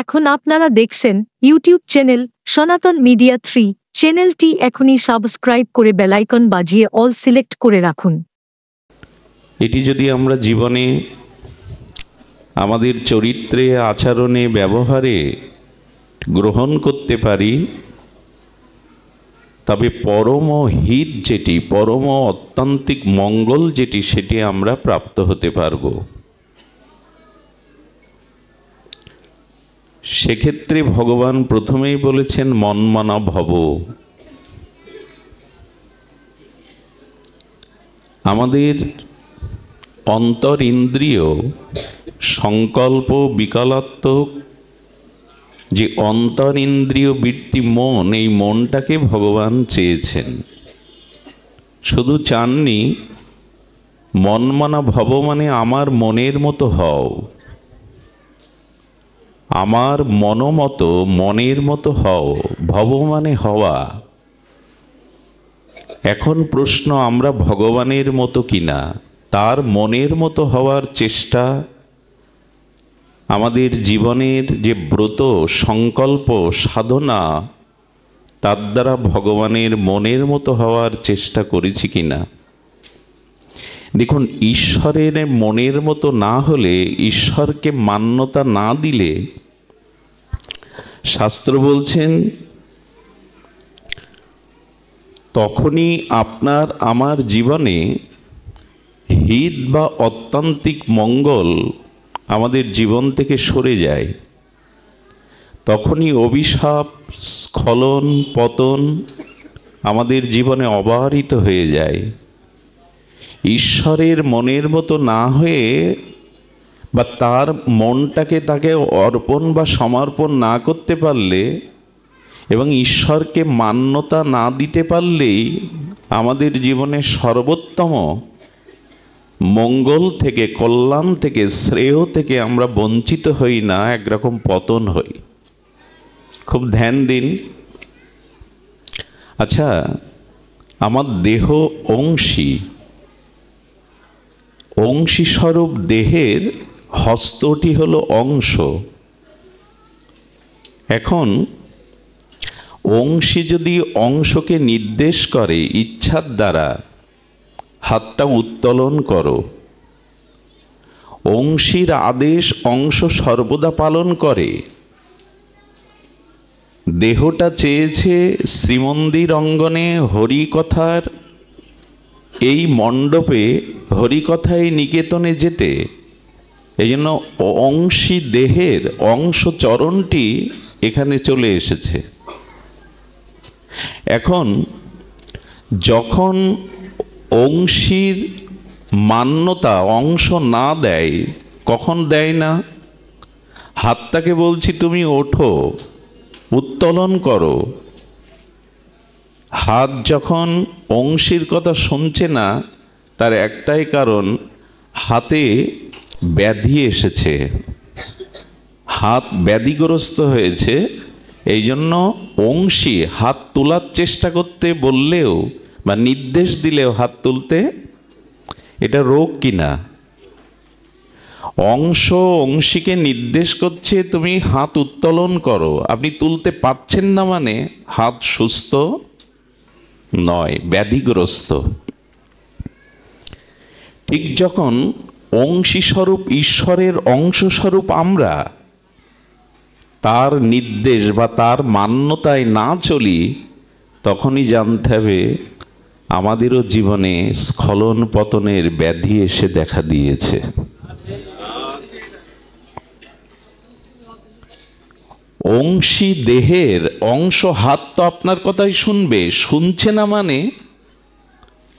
এখন আপনারা দেখছেন ইউটিউব চ্যানেল সনাতন মিডিয়া 3। চ্যানেলটি এখনই সাবস্ক্রাইব করে বেল আইকন বাজিয়ে অল সিলেক্ট করে রাখুন। এটি যদি আমরা জীবনে আমাদের চরিত্রে, আচরণে, ব্যবহারে গ্রহণ করতে পারি, তবে পরম হিত যেটি, পরম অত্যান্তিক মঙ্গল যেটি, সেটি আমরা প্রাপ্ত হতে পারব। সেক্ষেত্রে ভগবান প্রথমেই বলেছেন মন্মনা ভব। আমাদের অন্তর ইন্দ্রিয় সংকল্প বিকলাত্মক যে অন্তর ইন্দ্রিয় বৃত্তি মন, এই মনটাকে ভগবান চেয়েছেন। শুধু চাননি মনমনা ভব মানে আমার মনের মতো হও, আমার মনোমতো মনের মতো হও। ভব মানে হওয়া। এখন প্রশ্ন, আমরা ভগবানের মতো কিনা, তার মনের মতো হওয়ার চেষ্টা আমাদের জীবনের যে ব্রত, সংকল্প, সাধনা, তার দ্বারা ভগবানের মনের মতো হওয়ার চেষ্টা করেছি কিনা। দেখুন, ঈশ্বরের মনের মতো না হলে, ঈশ্বরকে মান্যতা না দিলে, শাস্ত্র বলছেন তখনই আপনার আমার জীবনে হিত বা অত্যান্তিক মঙ্গল আমাদের জীবন থেকে সরে যায়। তখনই অভিশাপ, স্খলন, পতন আমাদের জীবনে অবারিত হয়ে যায়। ঈশ্বরের মনের মতো না হয়ে বা তার মনটাকে তাকে অর্পণ বা সমর্পণ না করতে পারলে এবং ঈশ্বরকে মান্যতা না দিতে পারলেই আমাদের জীবনে সর্বোত্তম মঙ্গল থেকে, কল্যাণ থেকে, শ্রেয় থেকে আমরা বঞ্চিত হই না, একরকম পতন হই। খুব ধ্যান দিন। আচ্ছা, আমার দেহ অংশী, অংশী স্বরূপ দেহের হস্তটি হলো অংশ। এখন অংশী যদি অংশকে নির্দেশ করে ইচ্ছার দ্বারা, হাতটা উত্তোলন করো, অংশীর আদেশ অংশ সর্বদা পালন করে। দেহটা চেয়েছে শ্রীমন্দির অঙ্গনে হরিকথার এই মণ্ডপে, হরিকথায় নিকেতনে যেতে। এই জন্য অংশী দেহের অংশ চরণটি এখানে চলে এসেছে। এখন যখন অংশীর মান্যতা অংশ না দেয়, কখন দেয় না? হাতটাকে বলছি তুমি ওঠো, উত্তোলন করো। হাত যখন অংশীর কথা শুনছে না, তার একটাই কারণ, হাতে ব্যাধি এসেছে, হাত ব্যাধিগ্রস্ত হয়েছে। এই জন্য অংশী হাত তোলার চেষ্টা করতে বললেও বা নির্দেশ দিলেও হাত তুলতে, এটা রোগ কিনা? অংশ অংশীকে নির্দেশ করছে তুমি হাত উত্তোলন করো, আপনি তুলতে পারছেন না মানে হাত সুস্থ নয়, ব্যাধিগ্রস্ত। ঠিক যখন অংশী স্বরূপ ঈশ্বরের অংশ স্বরূপ আমরা তার নির্দেশ বা তার মান্যতায় না চলি, তখনই জানতে হবে আমাদেরও জীবনে স্খলন পতনের ব্যাধি এসে দেখা দিয়েছে। অংশী দেহের অংশ হাত তো আপনার কথাই শুনবে, শুনছে না মানে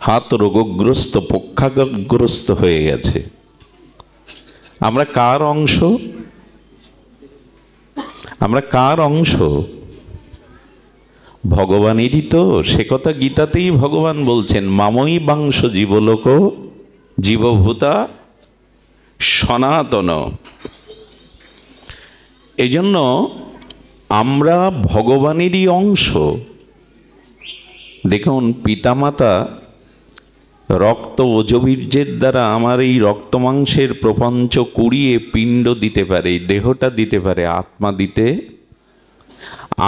হাত রোগগ্রস্ত, পক্ষাগ্রস্ত হয়ে গেছে। আমরা কার অংশ? আমরা কার অংশ? ভগবানেরই তো। সে কথা গীতাতেই ভগবান বলছেন, মাময়ী বাংশ জীবলোক জীবভূতা সনাতন। এই জন্য আমরা ভগবানেরই অংশ। দেখুন, পিতামাতা রক্ত ওজবীর্যের দ্বারা আমার এই রক্ত মাংসের প্রপঞ্চ কুড়িয়ে পিণ্ড দিতে পারে, দেহটা দিতে পারে, আত্মা দিতে।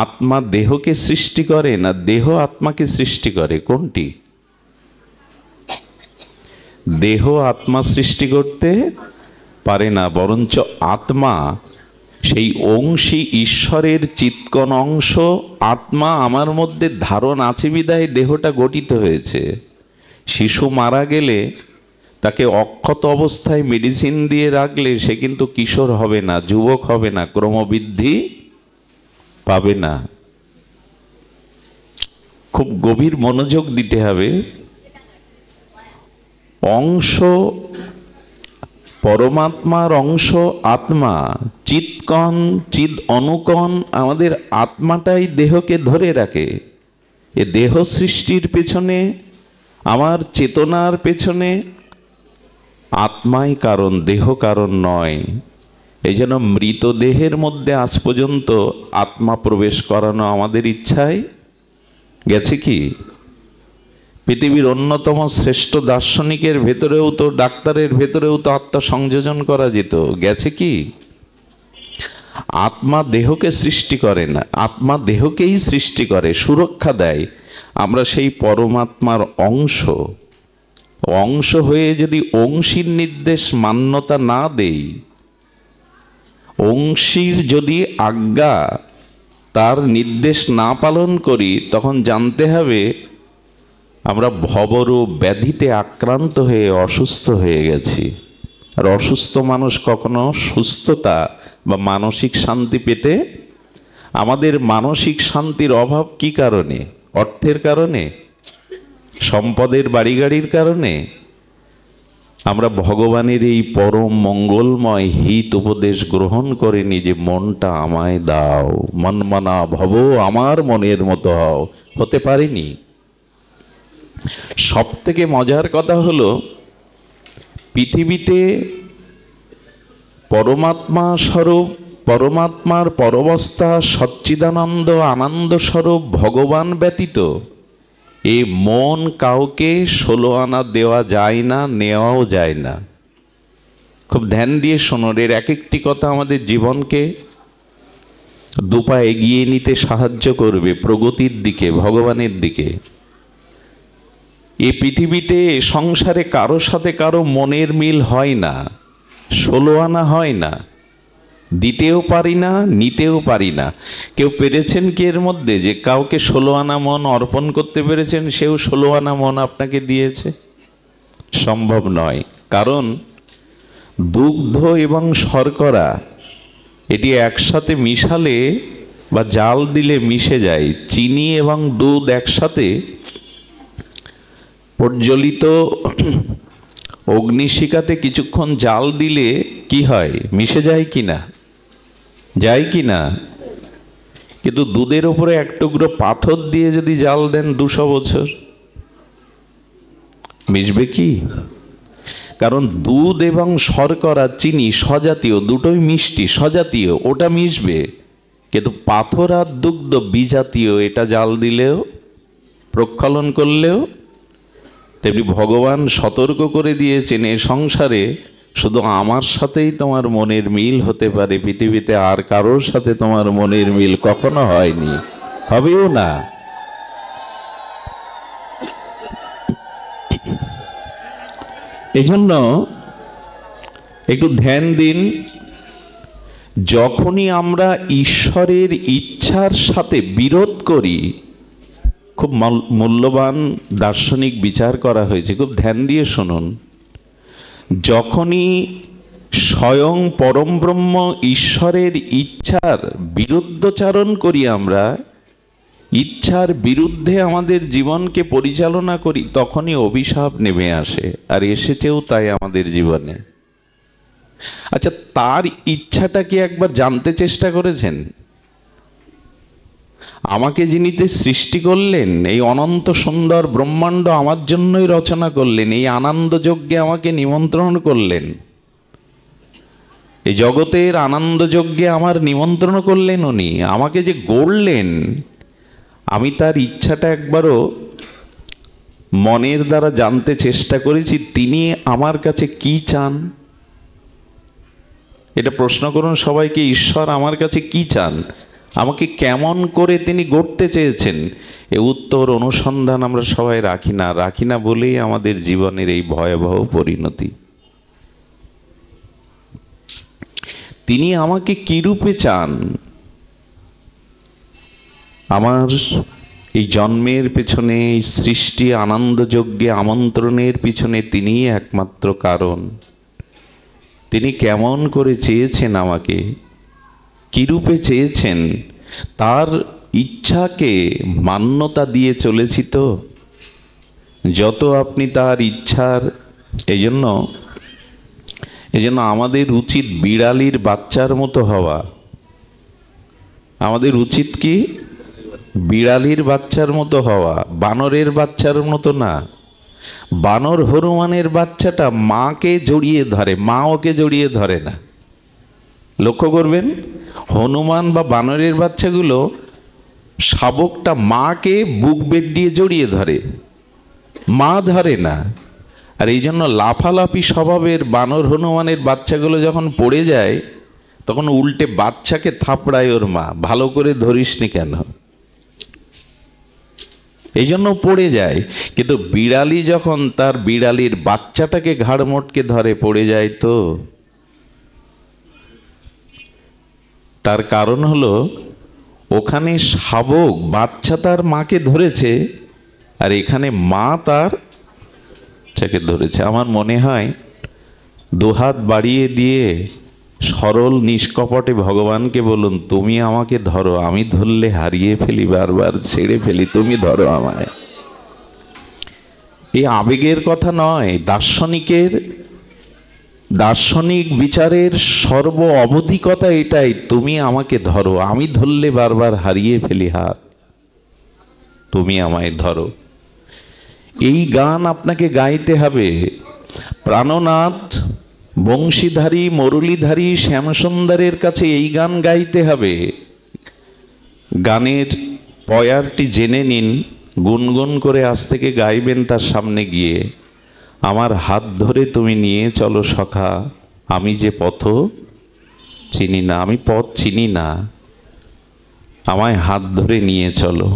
আত্মা দেহকে সৃষ্টি করে না দেহ আত্মাকে সৃষ্টি করে? কোনটি? দেহ আত্মা সৃষ্টি করতে পারে না, বরঞ্চ আত্মা সেই অংশী ঈশ্বরের চিৎকণ অংশ। আত্মা আমার মধ্যে ধারণ আছে বিধায় দেহটা গঠিত হয়েছে। শিশু মারা গেলে তাকে অক্ষত অবস্থায় মেডিসিন দিয়ে রাখলে সে কিন্তু কিশোর হবে না, যুবক হবে না, ক্রমবৃদ্ধি পাবে না। খুব গভীর মনোযোগ দিতে হবে। অংশ পরমাত্মার অংশ আত্মা, চিৎকণ চিদ অনুকণ আমাদের আত্মাটাই দেহকে ধরে রাখে। এ দেহ সৃষ্টির পেছনে, আমার চেতনার পেছনে আত্মাই কারণ, দেহ কারণ নয়। এই জন্য মৃতদেহের মধ্যে আজ পর্যন্ত আত্মা প্রবেশ করানো আমাদের ইচ্ছায় গেছে কি? পৃথিবীর অন্যতম শ্রেষ্ঠ দার্শনিকের ভেতরেও তো, ডাক্তারের ভেতরেও তো আত্মা সংযোজন করা যেত, গেছে কি? আত্মা দেহকে সৃষ্টি করে না, আত্মা দেহকেই সৃষ্টি করে, সুরক্ষা দেয়। আমরা সেই পরমাত্মার অংশ হয়ে যদি অংশীর নির্দেশ মান্যতা না দেই, অংশীর যদি আজ্ঞা তার নির্দেশ না পালন করি, তখন জানতে হবে আমরা ভবরোগ ব্যাধিতে আক্রান্ত হয়ে অসুস্থ হয়ে গেছি। আর অসুস্থ মানুষ কখনো সুস্থতা বা মানসিক শান্তি পেতে, আমাদের মানসিক শান্তির অভাব কি কারণে? অর্থের কারণে, সম্পদের বাড়ি গাড়ির কারণে? আমরা ভগবানের এই পরম মঙ্গলময় হিত উপদেশ গ্রহণ করিনি যে মনটা আমায় দাও, মনমনা ভব, আমার মনের মতো হও, হতে পারিনি। সব থেকে মজার কথা হলো, পৃথিবীতে পরমাত্মা স্বরূপ, পরমাত্মার পরবস্থা সচ্চিদানন্দ আনন্দ স্বরূপ ভগবান ব্যতীত এ মন কাউকে 16 আনা দেওয়া যায় না, নেওয়াও যায় না। খুব ধ্যান দিয়ে শোনোর, এর এক একটি কথা আমাদের জীবনকে দুপা এগিয়ে নিতে সাহায্য করবে প্রগতির দিকে, ভগবানের দিকে। এই পৃথিবীতে, সংসারে কারো সাথে কারো মনের মিল হয় না, 16 আনা হয় না, দিতেও পারি না, নিতেও পারি না। কেউ পেরেছেন কি এর মধ্যে যে কাউকে 16 আনা মন অর্পণ করতে পেরেছেন, সেও 16 আনা মন আপনাকে দিয়েছে? সম্ভব নয়। কারণ দুগ্ধ এবং শর্করা এটি একসাথে মিশালে বা জাল দিলে মিশে যায়। চিনি এবং দুধ একসাথে প্রজ্বলিত অগ্নিশিখাতে কিছুক্ষণ জাল দিলে কি হয়? মিশে যায় কি না? যায় কি না? কিন্তু দুধের উপরে এক টুকরো পাথর দিয়ে যদি জাল দেন 200 বছর, মিশবে কি? কারণ দুধ এবং শর্করা, চিনি স্বজাতীয়, দুটোই মিষ্টি, স্বজাতীয়, ওটা মিশবে। কিন্তু পাথর আর দুগ্ধ বিজাতীয়, এটা জাল দিলেও, প্রক্ষালন করলেও। তেমনি ভগবান সতর্ক করে দিয়েছেন, এ সংসারে শুধু আমার সাথেই তোমার মনের মিল হতে পারে, পৃথিবীতে আর কারোর সাথে তোমার মনের মিল কখনো হয়নি, হবেও না। এই জন্য একটু ধ্যান দিন। যখনই আমরা ঈশ্বরের ইচ্ছার সাথে বিরোধ করি, খুব মূল্যবান দার্শনিক বিচার করা হয়েছে, খুব ধ্যান দিয়ে শুনুন। যখনই স্বয়ং পরম ব্রহ্ম ঈশ্বরের ইচ্ছার বিরুদ্ধচারণ করি, আমরা ইচ্ছার বিরুদ্ধে আমাদের জীবনকে পরিচালনা করি, তখনই অভিশাপ নেমে আসে, আর এসেছেও তাই আমাদের জীবনে। আচ্ছা, তার ইচ্ছাটা কি একবার জানতে চেষ্টা করেছেন? আমাকে যিনি সৃষ্টি করলেন, এই অনন্ত সুন্দর ব্রহ্মাণ্ড আমার জন্যই রচনা করলেন, এই আনন্দ যজ্ঞে আমাকে নিমন্ত্রণ করলেন, এই জগতের আনন্দ যজ্ঞে আমার নিমন্ত্রণ করলেন উনি, আমাকে যে গড়লেন, আমি তার ইচ্ছাটা একবারও মনের দ্বারা জানতে চেষ্টা করেছি তিনি আমার কাছে কি চান। এটা প্রশ্ন করুন সবাইকে, ঈশ্বর আমার কাছে কি চান, আমাকে কেমন করে তিনি গড়তে চেয়েছেন। এ উত্তর অনুসন্ধান আমরা সবাই রাখি না বলেই আমাদের জীবনের এই ভয়াবহ পরিণতি। তিনি আমাকে কি রূপে চান, আমার এই জন্মের পেছনে, এই সৃষ্টি আনন্দযজ্ঞে আমন্ত্রণের পিছনে তিনিই একমাত্র কারণ। তিনি কেমন করে চেয়েছেন, আমাকে কি রূপে চেয়েছেন, তার ইচ্ছাকে মান্যতা দিয়ে চলেছি তো। যত আপনি তার ইচ্ছার, এই জন্য আমাদের উচিত বিড়ালির বাচ্চার মতো হওয়া। আমাদের উচিত কি? বিড়ালির বাচ্চার মতো হওয়া, বানরের বাচ্চার মতো না। বানর হনুমানের বাচ্চাটা মাকে জড়িয়ে ধরে, মা ওকে জড়িয়ে ধরে না। লক্ষ্য করবেন, হনুমান বা বানরের বাচ্চাগুলো শাবকটা মাকে বুক বেড দিয়ে জড়িয়ে ধরে, মা ধরে না। আর এই জন্য লাফালাফি স্বভাবের বানর হনুমানের বাচ্চাগুলো যখন পড়ে যায় তখন উল্টে বাচ্চাকে থাপড়ায় ওর মা, ভালো করে ধরিসনি কেন, এই জন্য পড়ে যায়। কিন্তু বিড়ালি যখন তার বিড়ালির বাচ্চাটাকে ঘাড় মোটকে ধরে পড়ে যায় তো। তার কারণ হলো ওখানে শাবক বাচ্চা তার মাকে ধরেছে, আর এখানে মা তার বাচ্চাকে ধরেছে। আমার মনে হয় দুহাত বাড়িয়ে দিয়ে সরল নিষ্কপটে ভগবানকে বলুন, তুমি আমাকে ধরো, আমি ধরলে হারিয়ে ফেলি, বারবার ছেড়ে ফেলি, তুমি ধরো আমায়। এই আবেগের কথা নয়, দার্শনিক বিচারের সর্ব অবধিকতা এটাই, তুমি আমাকে ধরো, আমি ধরলে বারবার হারিয়ে ফেলি হাত, তুমি আমায় ধরো। এই গান আপনাকে গাইতে হবে। প্রাণনাথ, বংশীধারী, মুরলীধারী শ্যামসুন্দরের কাছে এই গান গাইতে হবে। গানের পয়ারটি জেনে নিন, গুনগুন করে আজ থেকে গাইবেন তার সামনে গিয়ে। আমার হাত ধরে তুমি নিয়ে চলো সখা, আমি যে পথ চিনি না, আমি পথ চিনি না, আমায় হাত ধরে নিয়ে চলো।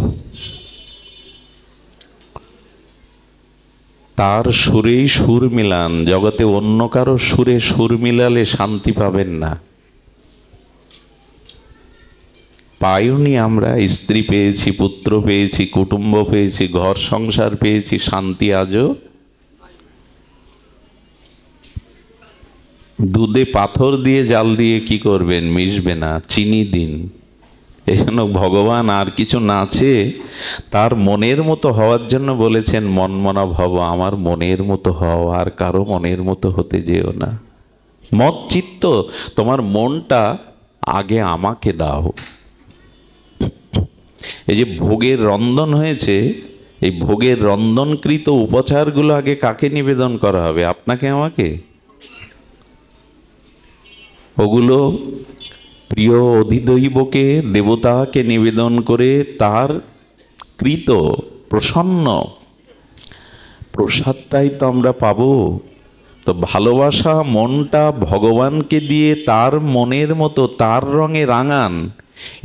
তার সুরেই সুর মিলান, জগতে অন্য কারো সুরে সুর মিলালে শান্তি পাবেন না। পাইনি আমরা, স্ত্রী পেয়েছি, পুত্র পেয়েছি, কুটুম্ব পেয়েছি, ঘর সংসার পেয়েছি, শান্তি আজও দুধে পাথর দিয়ে জাল দিয়ে কি করবেন, মিশবে না, চিনি দিন। এই জন্য ভগবান আর কিছু না চেয়ে তার মনের মতো হওয়ার জন্য বলেছেন, মনমনা ভব, আমার মনের মতো হও, আর কারো মনের মতো হতে যেও না। মত চিত্ত, তোমার মনটা আগে আমাকে দাও। এই যে ভোগের রন্ধন হয়েছে, এই ভোগের রন্ধনকৃত উপচারগুলো আগে কাকে নিবেদন করা হবে? আপনাকে, আমাকে। ওগুলো প্রিয় অধিদৈবকে, দেবতাকে নিবেদন করে তার কৃত প্রসন্ন প্রসাদটাই তো আমরা পাবো। তো ভালোবাসা মনটা ভগবানকে দিয়ে তার মনের মতো, তার রঙে রাঙান।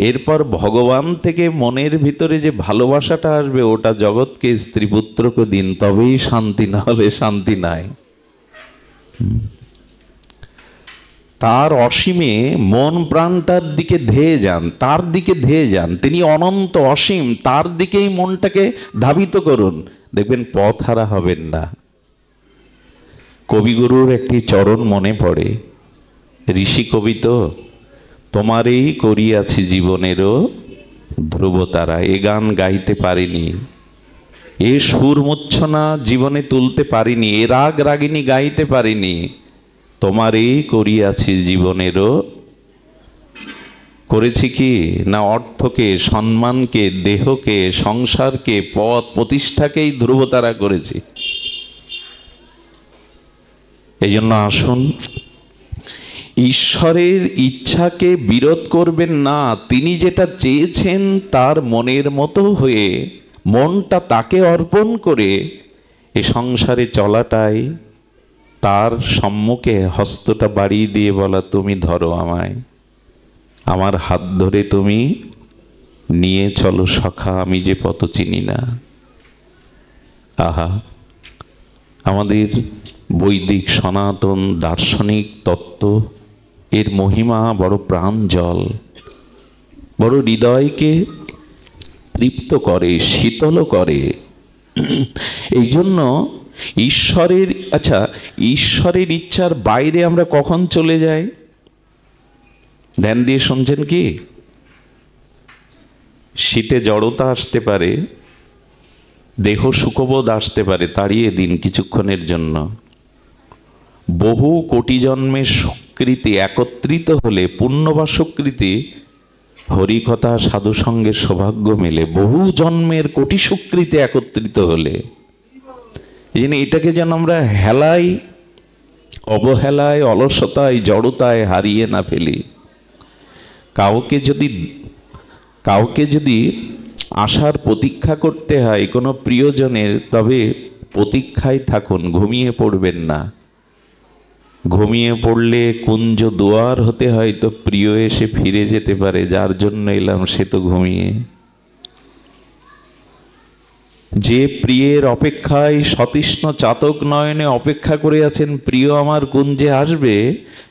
এরপর ভগবান থেকে মনের ভিতরে যে ভালোবাসাটা আসবে, ওটা জগৎকে, স্ত্রী পুত্রকে দিন, তবেই শান্তি, না হলে শান্তি নাই। তার অসীমে মন প্রাণটার দিকে ধেয়ে যান, তার দিকে ধেয়ে যান। তিনি অনন্ত অসীম, তার দিকেই মনটাকে ধাবিত করুন, দেখবেন পথ হারা হবেন না। কবিগুরুর একটি চরণ মনে পড়ে, ঋষি কবি তো, তোমারেই করিয়াছি জীবনেরও ধ্রুবতারা। এ গান গাইতে পারিনি, এ সুর মূর্ছনা জীবনে তুলতে পারিনি, এ রাগ রাগিনী গাইতে পারিনি। তোমারেই করিয়াছি জীবনেরও, করেছি কি না অর্থকে, সম্মানকে, দেহকে, সংসারকে, পদ প্রতিষ্ঠাকেই ধ্রুবতারা করেছি। এই জন্য আসুন, ঈশ্বরের ইচ্ছাকে বিরোধ করবেন না। তিনি যেটা চেয়েছেন তার মনের মতো হয়ে, মনটা তাকে অর্পণ করে এ সংসারে চলাটাই তার সম্মুখে হস্তটা বাড়িয়ে দিয়ে বলা, তুমি ধরো আমায়, আমার হাত ধরে তুমি নিয়ে চলো সখা, আমি যে পথ চিনি না। আহা, আমাদের বৈদিক সনাতন দার্শনিক তত্ত্ব, এর মহিমা বড় প্রাঞ্জল, বড় হৃদয়কে তৃপ্ত করে, শীতল করে। এই জন্য ঈশ্বরের, আচ্ছা, ঈশ্বরের ইচ্ছার বাইরে আমরা কখন চলে যাই? ধ্যান দিয়ে শুনছেন কি? শীতে জড়তা আসতে পারে, দেহ সুখবোধ আসতে পারে, তাড়িয়ে দিন কিছুক্ষণের জন্য। বহু কোটি জন্মের সুকৃতি একত্রিত হলে, পুণ্য বা সুকৃতি, হরিকথা সাধুসঙ্গের সৌভাগ্য মেলে। বহু জন্মের কোটি সুকৃতি একত্রিত হলে, এই জন্য এটাকে যেন আমরা হেলায়, অবহেলায়, অলসতায়, জড়তায় হারিয়ে না ফেলি। কাউকে যদি আসার প্রতীক্ষা করতে হয় কোনো প্রিয়জনের, তবে প্রতীক্ষায় থাকুন, ঘুমিয়ে পড়বেন না। ঘুমিয়ে পড়লে কুঞ্জ দুয়ার হতে হয়, তো প্রিয় এসে ফিরে যেতে পারে, যার জন্য এলাম সে তো ঘুমিয়ে। যে প্রিয়ের অপেক্ষায় সতৃষ্ণ চাতক নয়নে অপেক্ষা করে আছেন, প্রিয় আমার কুঞ্জে আসবে,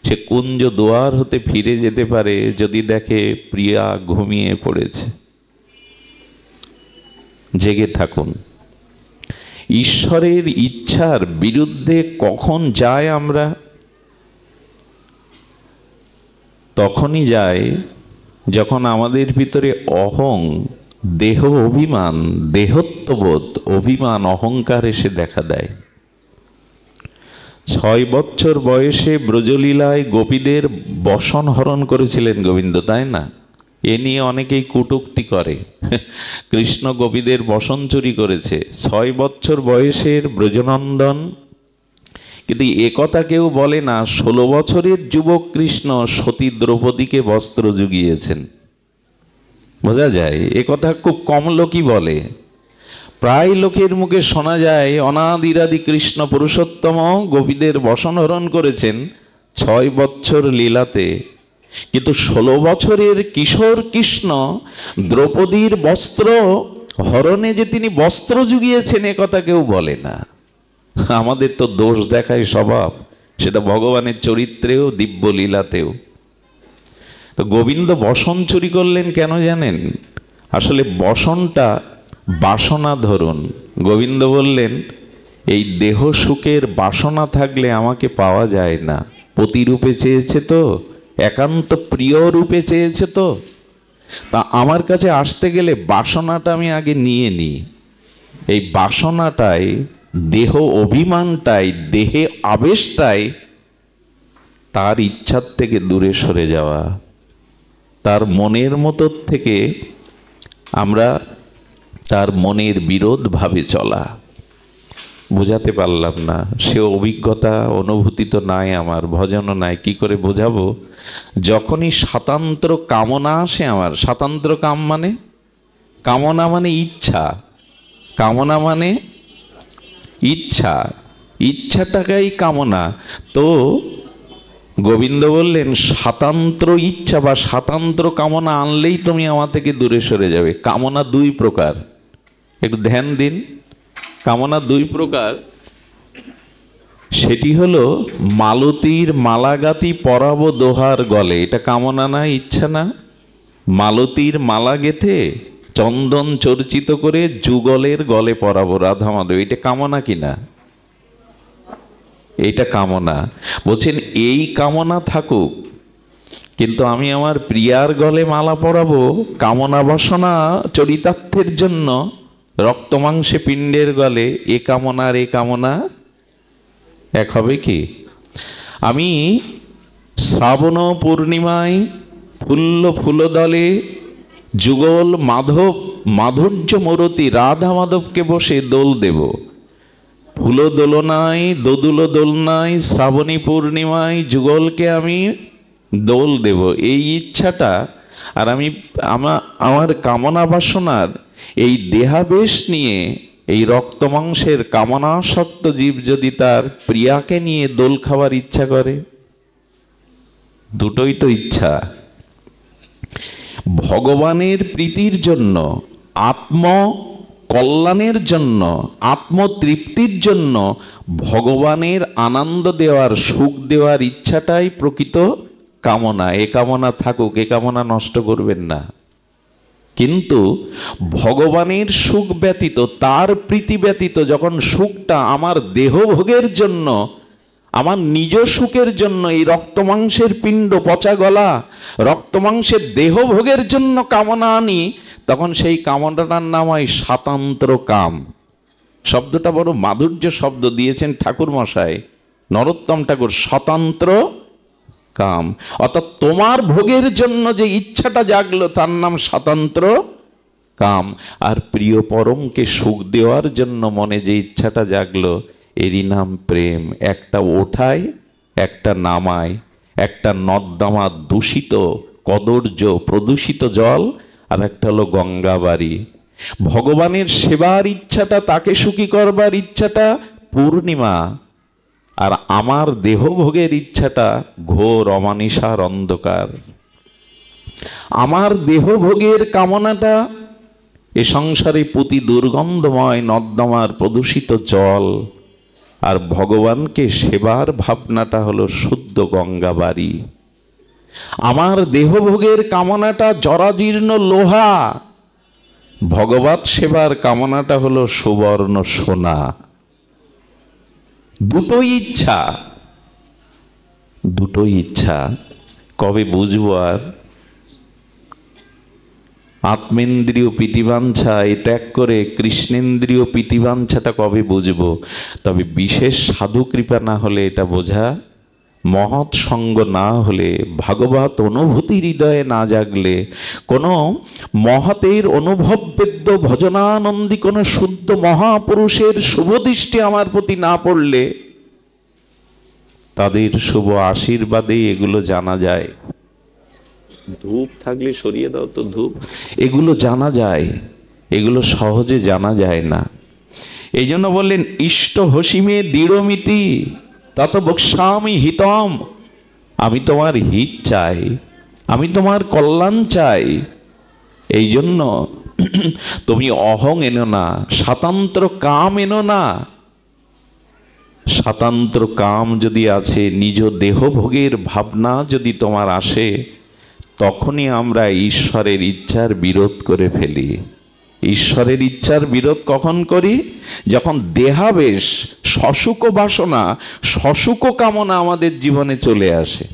সে কুঞ্জ দুয়ার হতে ফিরে যেতে পারে যদি দেখে প্রিয়া ঘুমিয়ে পড়েছে। জেগে থাকুন। ঈশ্বরের ইচ্ছার বিরুদ্ধে কখন যায় আমরা? তখনই যায় যখন আমাদের ভিতরে অহং, দেহ অভিমান, দেহত্ববোধ, অভিমান, অহংকার এসে দেখা দেয়। 6 বছর বয়সে ব্রজলীলায় গোপীদের বসন হরণ করেছিলেন গোবিন্দ, তাই না? এ নিয়ে অনেকেই কটূক্তি করে, কৃষ্ণ গোপীদের বসন চুরি করেছে। 6 বছর বয়সের ব্রজনন্দন, কিন্তু একথা কেউ বলে না 16 বছরের যুবক কৃষ্ণ সতী দ্রৌপদীকে বস্ত্র জুগিয়েছেন। বোঝা যায়, একথা খুব কম লোকই বলে। প্রায় লোকের মুখে শোনা যায় অনাদিরাদি কৃষ্ণ পুরুষোত্তম গোপীদের বসনহরণ করেছেন 6 বছর লীলাতে, কিন্তু 16 বছরের কিশোর কৃষ্ণ দ্রৌপদীর বস্ত্র হরণে যে তিনি বস্ত্র জুগিয়েছেন, একথা কেউ বলে না। আমাদের তো দোষ দেখায় স্বভাব, সেটা ভগবানের চরিত্রেও, দিব্য লীলাতেও। তো গোবিন্দ বসন চুরি করলেন কেন জানেন? আসলে বসনটা বাসনা ধরুন। গোবিন্দ বললেন, এই দেহ সুখের বাসনা থাকলে আমাকে পাওয়া যায় না। পতিরূপে চেয়েছে তো, একান্ত প্রিয় রূপে চেয়েছে তো, তা আমার কাছে আসতে গেলে বাসনাটা আমি আগে নিয়ে নিই। এই বাসনাটাই, দেহ অভিমানটাই, দেহে আবেশটাই তার ইচ্ছার থেকে দূরে সরে যাওয়া, তার মনের মতো থেকে আমরা তার মনের বিরোধ ভাবে চলা। বোঝাতে পারলাম না, সে অভিজ্ঞতা অনুভূতি তো নাই আমার, ভজনও নাই, কি করে বোঝাবো? যখনই স্বাতন্ত্র কামনা আসে আমার, স্বাতন্ত্র কামনা মানে ইচ্ছা, কামনা মানে ইচ্ছা, ইচ্ছাটাকেই কামনা। তো গোবিন্দ বললেন, স্বাতন্ত্র ইচ্ছা বা স্বাতন্ত্র কামনা আনলেই তুমি আমার থেকে দূরে সরে যাবে। কামনা 2 প্রকার, একটু ধ্যান দিন। কামনা 2 প্রকার, সেটি হলো মালতীর মালাগাতি পরাবো দোহার গলে, এটা কামনা না, ইচ্ছা না? মালতীর মালা গেথে চন্দন চর্চিত করে যুগলের গলে পরাবো রাধা মাধব, এটা কামনা কিনা? এইটা কামনা। বলছেন এই কামনা থাকুক, কিন্তু আমি আমার প্রিয়ার গলে মালা পরাবো কামনা বাসনা চরিতার্থের জন্য, রক্ত মাংসে পিণ্ডের গলে, এ কামনা আর এ কামনা এক হবে কি? আমি শ্রাবণ পূর্ণিমায় ফুলদলে যুগল মাধুর্য মূরতি রাধা মাধবকে বসে দোল দেব। ফুল দোলনায়, দোদুলো দোলনায়, শ্রাবণী পূর্ণিমায় যুগলকে আমি দোল দেব, এই ইচ্ছাটা। আর আমি আমার কামনা বাসনার এই দেহাবেশ নিয়ে, এই রক্ত মাংসের কামনাসক্ত জীব যদি তার প্রিয়াকে নিয়ে দোল খাওয়ার ইচ্ছা করে, দুটোই তো ইচ্ছা। ভগবানের প্রীতির জন্য, আত্ম কল্যাণের জন্য, আত্মতৃপ্তির জন্য ভগবানের আনন্দ দেওয়ার, সুখ দেওয়ার ইচ্ছাটাই প্রকৃত কামনা। এ কামনা থাকুক, এ কামনা নষ্ট করবেন না। কিন্তু ভগবানের সুখ ব্যতীত, তার প্রীতি ব্যতীত যখন সুখটা আমার দেহভোগের জন্য, আমার নিজ সুখের জন্য, এই রক্তমাংসের পিণ্ড, পচা গলা রক্তমাংসের দেহভোগের জন্য কামনা আনি, তখন সেই কামনাটার নাম হয় স্বাতন্ত্র কাম। শব্দটা বড় মাধুর্য শব্দ দিয়েছেন ঠাকুর মশাই, নরোত্তম ঠাকুর। স্বতন্ত্র কাম, অর্থাৎ তোমার ভোগের জন্য যে ইচ্ছাটা জাগলো তার নাম স্বতন্ত্র কাম। আর প্রিয় পরমকে সুখ দেওয়ার জন্য মনে যে ইচ্ছাটা জাগলো এরই নাম প্রেম। একটা ওঠায়, একটা নামায়, একটা নর্দমা দূষিত কদর্য প্রদূষিত জল, আর একটা হলো গঙ্গাবাড়ি। ভগবানের সেবার ইচ্ছাটা, তাকে সুখী করবার ইচ্ছাটা পূর্ণিমা, আর আমার দেহভোগের ইচ্ছাটা ঘোর অমানিসার অন্ধকার। আমার দেহভোগের কামনাটা এ সংসারে পুতি দুর্গন্ধময় নর্দমার প্রদূষিত জল, আর ভগবানকে সেবার ভাবনাটা হলো শুদ্ধ গঙ্গাবাড়ি। আমার দেহভোগের কামনাটা জরাজীর্ণ লোহা, ভগবৎ সেবার কামনাটা হলো সুবর্ণ সোনা। দুটোই ইচ্ছা, দুটোই ইচ্ছা। কবে বুঝবো আর? আত্মেন্দ্রিয় প্রীতিবাঞ্ছা এই ত্যাগ করে কৃষ্ণেন্দ্রিয় প্রীতিবাঞ্ছাটা কবে বুঝবো? তবে বিশেষ সাধু কৃপা না হলে এটা বোঝা, মহৎ সঙ্গ না হলে, ভাগবত অনুভূতি হৃদয়ে না জাগলে, কোনো মহতের অনুভববেদ্য ভজনানন্দী কোনো শুদ্ধ মহাপুরুষের শুভদৃষ্টি আমার প্রতি না পড়লে, তাদের শুভ আশীর্বাদে এগুলো জানা যায়। ধূপ থাকলে সরিয়ে দাও তো ধূপ। এগুলো জানা যায়, এগুলো সহজে জানা যায় না। এই জন্য বললেন ইষ্ট হসিমে দৃঢ়মিতি তত বক্সামি হিতম। আমি তোমার হিত চাই, আমি তোমার কল্যাণ চাই। এই জন্য তুমি অহং এনো না, স্বাতন্ত্র কাম এনো না। স্বাতন্ত্র কাম যদি আছে, নিজ দেহভোগের ভাবনা যদি তোমার আসে, তখনই আমরা ঈশ্বরের ইচ্ছার বিরোধ করে ফেলি। ঈশ্বরের ইচ্ছার বিরোধ কখন করি? যখন দেহাবেশ, সসুখ বাসনা, সসুখ কামনা আমাদের জীবনে চলে আসে।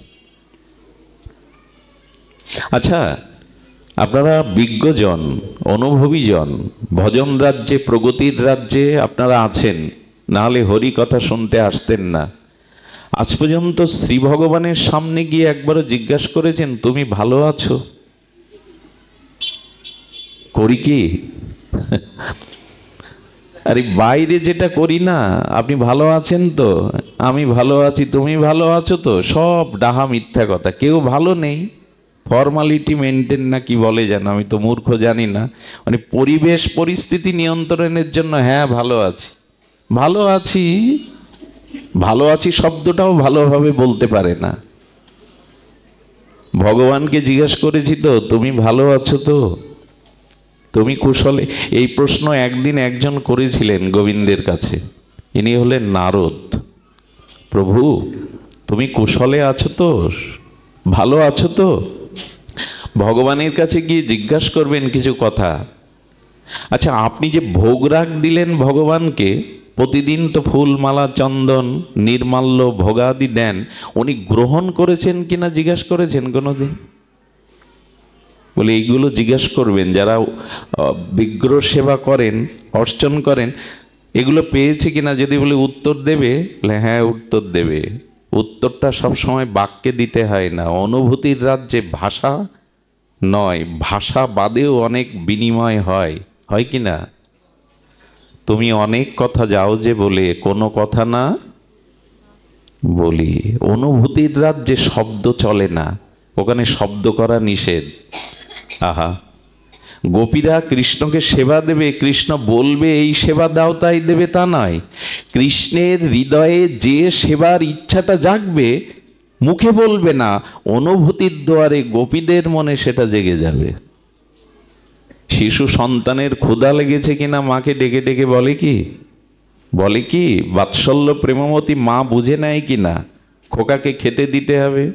আচ্ছা, আপনারা বিজ্ঞজন, অনুভবীজন, ভজন রাজ্যে, প্রগতির রাজ্যে আপনারা আছেন, নাহলে হরি কথা শুনতে আসতেন না। আজ পর্যন্ত শ্রী ভগবানের সামনে গিয়ে একবারও জিজ্ঞাসা করেছেন তুমি ভালো আছো? করি কি? আরে বাইরে যেটা করি না, আপনি ভালো আছেন তো, আমি ভালো আছি, তুমি ভালো আছো তো, সব ডাহা মিথ্যা কথা। কেউ ভালো নেই, ফর্মালিটি মেনটেন না কি বলে যেন, আমি তো মূর্খ জানি না। মানে পরিবেশ পরিস্থিতি নিয়ন্ত্রণের জন্য হ্যাঁ ভালো আছি, ভালো আছি, ভালো আছি শব্দটাও ভালোভাবে বলতে পারে না। ভগবানকে জিজ্ঞাসা করেছি তো তুমি ভালো আছো তো, তুমি কুশলে? এই প্রশ্ন একদিন একজন করেছিলেন গোবিন্দের কাছে। ইনি হলেন নারদ। প্রভু তুমি কুশলে আছো তো, ভালো আছো তো? ভগবানের কাছে গিয়ে জিজ্ঞাসা করবেন কিছু কথা। আচ্ছা, আপনি যে ভোগ রাগ দিলেন ভগবানকে, প্রতিদিন তো ফুল মালা চন্দন নির্মাল্য ভোগাদি দেন, উনি গ্রহণ করেছেন কিনা জিজ্ঞাসা করেছেন কোনোদিন? বলে এইগুলো জিজ্ঞাসা করবেন যারা বিগ্রহ সেবা করেন, অর্চন করেন, এগুলো পেয়েছে কিনা। যদি বলে উত্তর দেবে, হ্যাঁ উত্তর দেবে। উত্তরটা সবসময় বাক্যে দিতে হয় না, অনুভূতির রাজ্যে ভাষা নয়, ভাষা বাদেও অনেক বিনিময় হয়, হয় কি না? তুমি অনেক কথা যাও যে বলে কোনো কথা না বলি। অনুভূতির রাজ্যে শব্দ চলে না, ওখানে শব্দ করা নিষেধ। আহা, গোপীরা কৃষ্ণকে সেবা দেবে, কৃষ্ণ বলবে এই সেবা দাও তাই দেবে, তা নয়। কৃষ্ণের হৃদয়ে যে সেবার ইচ্ছাটা জাগবে, মুখে বলবে না, অনুভূতির দ্বারে গোপীদের মনে সেটা জেগে যাবে। শিশু সন্তানের ক্ষুধা লেগেছে কিনা মাকে ডেকে ডেকে বলে কি? বলে কি? বাৎসল্য প্রেমমতী মা বুঝে নেয় কিনা খোকাকে খেতে দিতে হবে?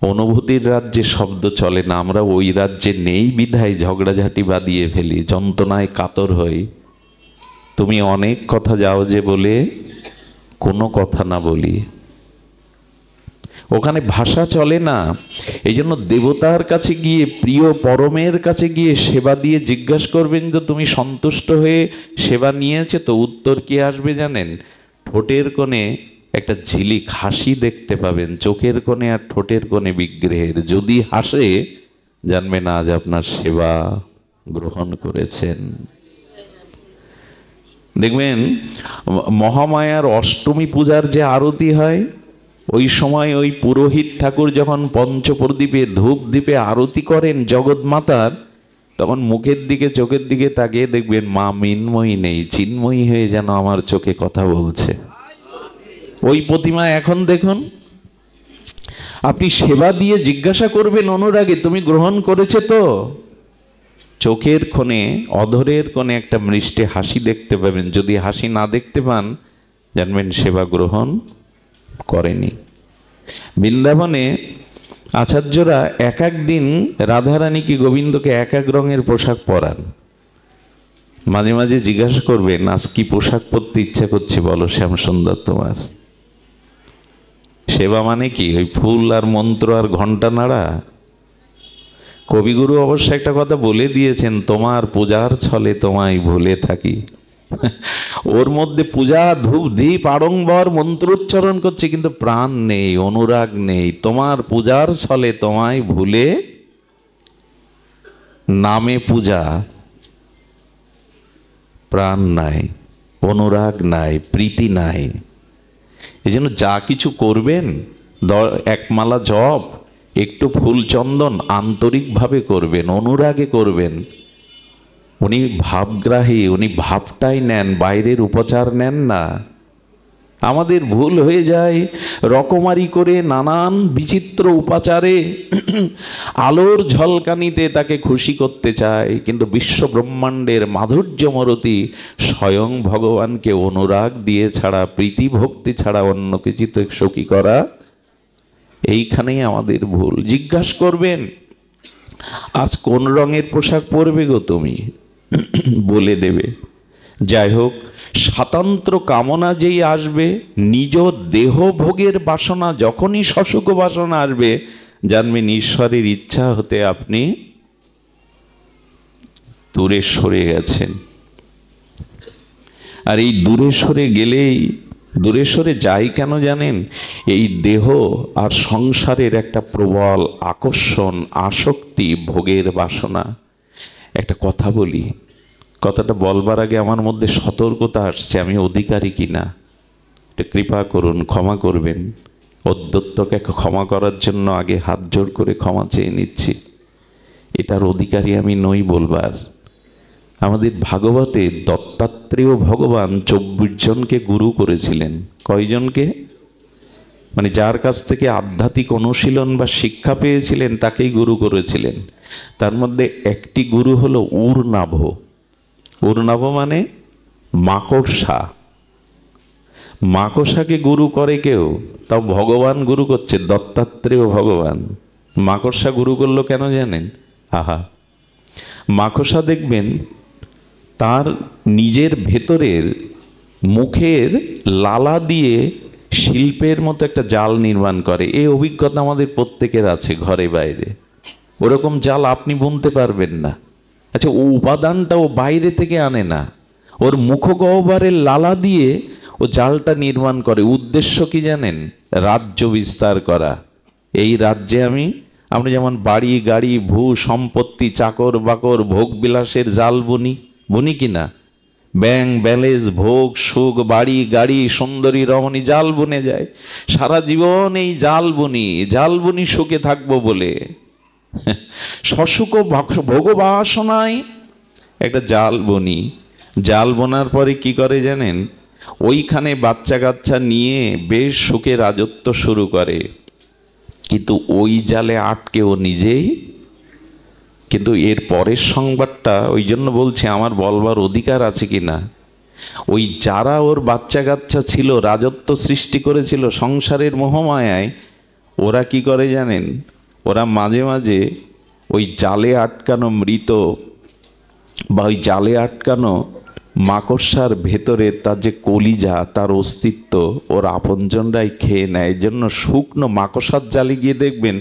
অনুভূতির রাজ্যে শব্দ চলে না, আমরা ওই রাজ্যে নেই বিধায় ঝগড়াঝাটি বাঁধিয়ে ফেলি, যন্ত্রণায় কাতর হই। তুমি অনেক কথা যাও যে বলে কোনো কথা না বলি, ওখানে ভাষা চলে না। এই জন্য দেবতার কাছে গিয়ে, প্রিয় পরমের কাছে গিয়ে সেবা দিয়ে জিজ্ঞাসা করবেন যে তুমি সন্তুষ্ট হয়ে সেবা নিয়েছে তো? উত্তর কি আসবে জানেন? ঠোঁটের কোণে একটা ঝিলিক হাসি দেখতে পাবেন, চোখের কোণে আর ঠোঁটের কোণে বিগ্রহের। যদি হাসে, জানবেন আজ আপনার সেবা গ্রহণ করেছেন। দেখবেন মহামায়ার অষ্টমী পূজার যে আরতি হয়, ওই সময় ওই পুরোহিত ঠাকুর যখন পঞ্চপ্রদীপে ধূপ দ্বীপে আরতি করেন জগৎ মাতার, তখন মুখের দিকে চোখের দিকে তাকিয়ে দেখবেন মা মিন্ময়ী নেই, চিন্ময়ী হয়ে যেন আমার চোখে কথা বলছে। ওই প্রতিমা এখন দেখুন, আপনি সেবা দিয়ে জিজ্ঞাসা করবেন অনুরাগে তুমি গ্রহণ করেছে তো? চোখের কোণে, অধরের কোণে একটা মিষ্টি হাসি দেখতে পাবেন। যদি হাসি না দেখতে পান, জানবেন সেবা গ্রহণ করেনি। বৃন্দাবনে আচার্যরা এক এক দিন রাধারানীকে, গোবিন্দকে এক এক রঙের পোশাক পরান। মাঝে মাঝে জিজ্ঞাসা করবেন আজ কি পোশাক পরতে ইচ্ছা করছে বলো শ্যামসুন্দর তোমার? সেবা মানে কি? ওই ফুল আর মন্ত্র আর ঘন্টা নাড়া? কবিগুরু অবশ্য একটা কথা বলে দিয়েছেন, তোমার পূজার ছলে তোমায় ভুলে থাকি। ওর মধ্যে পূজা, ধূপ দীপ আড়ম্বর মন্ত্রোচ্চারণ করছে, কিন্তু প্রাণ নেই, অনুরাগ নেই। তোমার পূজার ছলে তোমায় ভুলে, নামে পূজা, প্রাণ নাই, অনুরাগ নাই, প্রীতি নাই। এই জন্য যা কিছু করবেন, একমালা জপ, একটু ফুল চন্দন আন্তরিকভাবে করবেন, অনুরাগে করবেন। উনি ভাবগ্রাহী, উনি ভাবটাই নেন, বাইরের উপচার নেন না। আমাদের ভুল হয়ে যায়, রকমারি করে নানান বিচিত্র উপাচারে আলোর ঝলকানিতে তাকে খুশি করতে চায়, কিন্তু বিশ্ব ব্রহ্মাণ্ডের মাধুর্যমরতি স্বয়ং ভগবানকে অনুরাগ দিয়ে ছাড়া, প্রীতি ভক্তি ছাড়া অন্য কিছু তো সখী করা, এইখানেই আমাদের ভুল। জিজ্ঞাসা করবেন আজ কোন রঙের পোশাক পরবে গো তুমি? বলে দেবে। যাই হোক, স্বাতন্ত্র কামনা যেই আসবে, নিজ দেহ ভোগের বাসনা যখনই সসুখ বাসনা আসবে, জানবেন ঈশ্বরের ইচ্ছা হতে আপনি দূরে সরে গেছেন। আর এই দূরে সরে গেলেই, দূরে সরে যাই কেন জানেন? এই দেহ আর সংসারের একটা প্রবল আকর্ষণ, আসক্তি, ভোগের বাসনা। একটা কথা বলি, কথাটা বলবার আগে আমার মধ্যে সতর্কতা আসছে, আমি অধিকারী কিনা এটা কৃপা করুন, ক্ষমা করবেন। অধ্যত্তকে ক্ষমা করার জন্য আগে হাত জোড় করে ক্ষমা চেয়ে নিচ্ছি। এটার অধিকারী আমি নই বলবার। আমাদের ভাগবতে দত্তাত্রেয় ভগবান 24 জনকে গুরু করেছিলেন। কয়জনকে? মানে যার কাছ থেকে আধ্যাত্মিক অনুশীলন বা শিক্ষা পেয়েছিলেন তাকেই গুরু করেছিলেন। তার মধ্যে একটি গুরু হলো উর্নাভ। উর্নাভ মানে মাকড়সা। মাকড়সাকে গুরু করে কেউ, তাও ভগবান গুরু করছে, দত্তাত্রেয় ভগবান। মাকড়সা গুরু করলো কেন জানেন? আহা, মাকড়সা দেখবেন তার নিজের ভেতরের মুখের লালা দিয়ে শিল্পের মতো একটা জাল নির্মাণ করে। এই অভিজ্ঞতা আমাদের প্রত্যেকের আছে, ঘরে বাইরে। ওরকম জাল আপনি বুনতে পারবেন না। আচ্ছা, ও উপাদানটা ও বাইরে থেকে আনে না, ওর মুখগহ্বরের লালা দিয়ে ও জালটা নির্মাণ করে। উদ্দেশ্য কি জানেন? রাজ্য বিস্তার করা। এই রাজ্যে আমরা যেমন বাড়ি গাড়ি ভূ সম্পত্তি চাকর বাকর ভোগ বিলাসের জাল বুনি কিনা? ব্যাংক ব্যালেন্স ভোগ সুখ বাড়ি গাড়ি সুন্দরী রমণী জাল বুনে যায়। সারা জীবন এই জাল বুনি সুখে থাকবো বলে। শশুক ভোগবাসনায় একটা জাল বনি। জাল বোনার পরে কি করে জানেন? ওইখানে বাচ্চা কাচ্চা নিয়ে বেশ সুখে রাজত্ব শুরু করে, কিন্তু ওই জালে আটকে ও নিজেই। কিন্তু এর পরের সংবাদটা, ওই জন্য বলছি আমার বলবার অধিকার আছে কিনা, ওই যারা ওর বাচ্চা কাচ্চা ছিল, রাজত্ব সৃষ্টি করেছিল সংসারের মোহমায়ায়, ওরা কি করে জানেন? ওরা মাঝে মাঝে ওই জালে আটকানো মৃত বা ওই জালে আটকানো মাকড়সার ভেতরে তার যে কলিজা, তার অস্তিত্ব ওর আপনজনরাই খেয়ে নেয়। এই জন্য শুকনো মাকড়সার জালে গিয়ে দেখবেন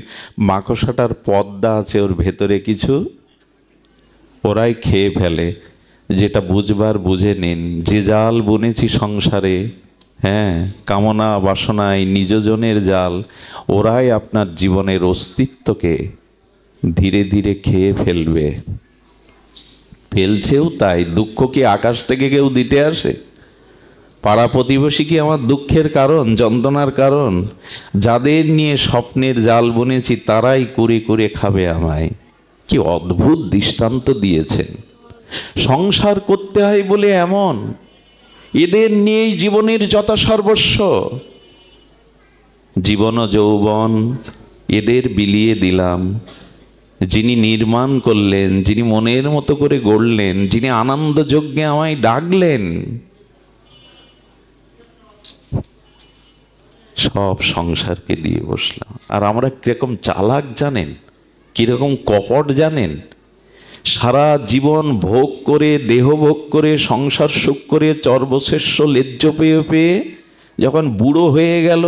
মাকড়সাটার পর্দা আছে ওর ভেতরে কিছু, ওরাই খেয়ে ফেলে। যেটা বুঝবার বুঝে নিন, যে জাল বুনেছি সংসারে, হ্যাঁ, কামনা বাসনায় নিজজনের জাল, ওরাই আপনার জীবনের অস্তিত্বকে ধীরে ধীরে খেয়ে ফেলবে। ফেলছেও তাই। দুঃখ কি আকাশ থেকে কেউ দিতে আসে? পাড়া প্রতিবেশী কি আমার দুঃখের কারণ, যন্ত্রণার কারণ? যাদের নিয়ে স্বপ্নের জাল বুনেছি তারাই কুরে কুরে খাবে আমায়। কি অদ্ভুত দৃষ্টান্ত দিয়েছেন। সংসার করতে হয় বলে এমন, এদের নিয়েই জীবনের যথা সর্বস্ব, জীবন যৌবন এদের বিলিয়ে দিলাম। যিনি নির্মাণ করলেন, যিনি মনের মতো করে গড়লেন, যিনি আনন্দ যজ্ঞে আমায় ডাকলেন, সব সংসারকে দিয়ে বসলাম। আর আমরা কিরকম চালাক জানেন, কিরকম কপট জানেন? সারা জীবন ভোগ করে, দেহ ভোগ করে, সংসার সুখ করে, চর্বশেষ্য লেজ্জ পেয়ে পেয়ে যখন বুড়ো হয়ে গেল,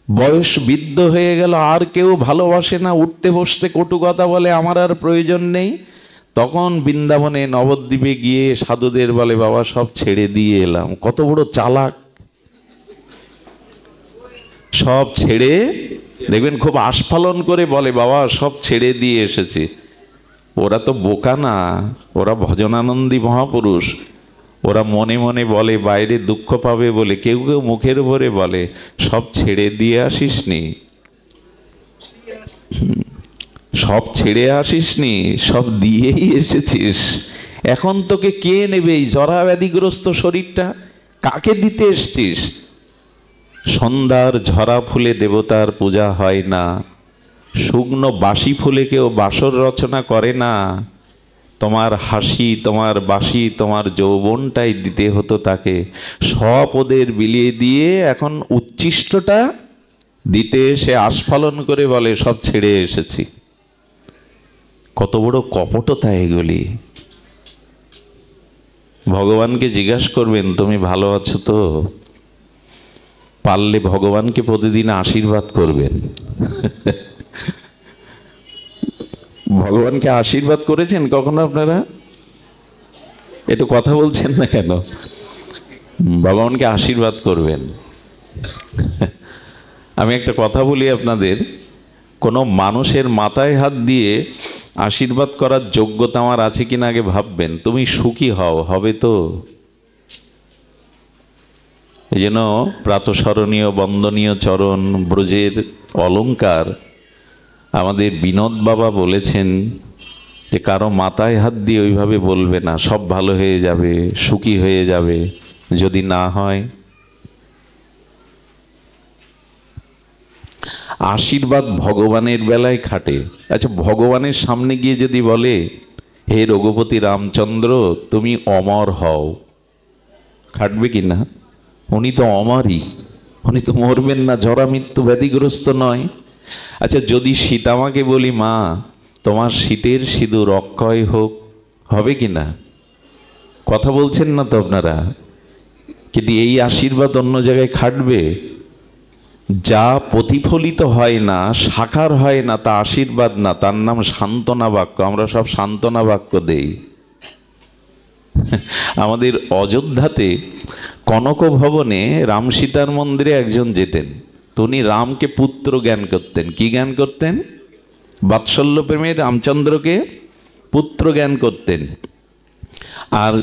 বয়স বৃদ্ধ হয়ে গেল, আর কেউ ভালোবাসে না, উঠতে বসতে কটু কথা বলে, আমার আর প্রয়োজন নেই, তখন বৃন্দাবনে নবদ্বীপে গিয়ে সাধুদের বলে, বাবা সব ছেড়ে দিয়ে এলাম। কত বড় চালাক! সব ছেড়ে, দেখবেন খুব আস্ফালন করে বলে, বাবা সব ছেড়ে দিয়ে এসেছি। ওরা তো বোকা না, ওরা ভজনানন্দী মহাপুরুষ। ওরা মনে মনে বলে, বাইরে দুঃখ পাবে বলে। কেউ কেউ মুখের উপরে বলে, সব ছেড়ে দিয়ে আসিসনি, সব ছেড়ে আসিসনি, সব দিয়েই এসেছিস। এখন তোকে কে নেবে এই জরা ব্যাধিগ্রস্ত শরীরটা? কাকে দিতে এসছিস? সন্ধ্যার ঝরা ফুলে দেবতার পূজা হয় না, শুকনো বাসি ফুলে কেউ বাসর রচনা করে না। তোমার হাসি, তোমার বাসি, তোমার যৌবনটাই দিতে হতো তাকে। সব ওদের বিলিয়ে দিয়ে এখন উচ্ছিষ্টটা দিতে এসে আস্ফালন করে বলে, সব ছেড়ে এসেছি। কত বড় কপটতা এগুলি! ভগবানকে জিজ্ঞাসা করবেন, তুমি ভালো আছো তো? পারলে ভগবানকে প্রতিদিন আশীর্বাদ করবেন। ভগবানকে আশীর্বাদ করেছেন কখনো আপনারা? একটু কথা বলছেন না কেন? ভগবানকে আশীর্বাদ করবেন। আমি একটা কথা বলি আপনাদের, কোনো মানুষের মাথায় হাত দিয়ে আশীর্বাদ করার যোগ্যতা আমার আছে কিনা আগে ভাববেন। তুমি সুখী হও, হবে তো? এই জন্য প্রাতঃস্মরণীয় বন্দনীয় চরণ ব্রজের অলঙ্কার আমাদের বিনোদ বাবা বলেছেন যে কারো মাথায় হাত দিয়ে ওইভাবে বলবে না, সব ভালো হয়ে যাবে, সুখী হয়ে যাবে। যদি না হয়, আশীর্বাদ ভগবানের বেলায় খাটে। আচ্ছা, ভগবানের সামনে গিয়ে যদি বলে, হে রঘুপতি রামচন্দ্র তুমি অমর হও, খাটবে কি না? উনি তো অমরই, উনি তো মরবেন না, জরা মৃত্যু ব্যাধিগ্রস্ত নয়। আচ্ছা, যদি সীতামাকে বলি, মা তোমার শীতের সিঁদুর অক্ষয় হোক, হবে কি না? কথা বলছেন না তো আপনারা? কিন্তু এই আশীর্বাদ অন্য জায়গায় খাটবে? যা প্রতিফলিত হয় না, সাকার হয় না, তা আশীর্বাদ না, তার নাম সান্ত্বনা বাক্য। আমরা সব সান্ত্বনা বাক্য দেই। আমাদের অযোধ্যাতে কনক ভবনে রাম সীতার মন্দিরে একজন যেতেন, তো উনি রামকে পুত্র জ্ঞান করতেন। কি জ্ঞান করতেন? বাৎসল্য প্রেমে রামচন্দ্রকে পুত্র জ্ঞান করতেন। আর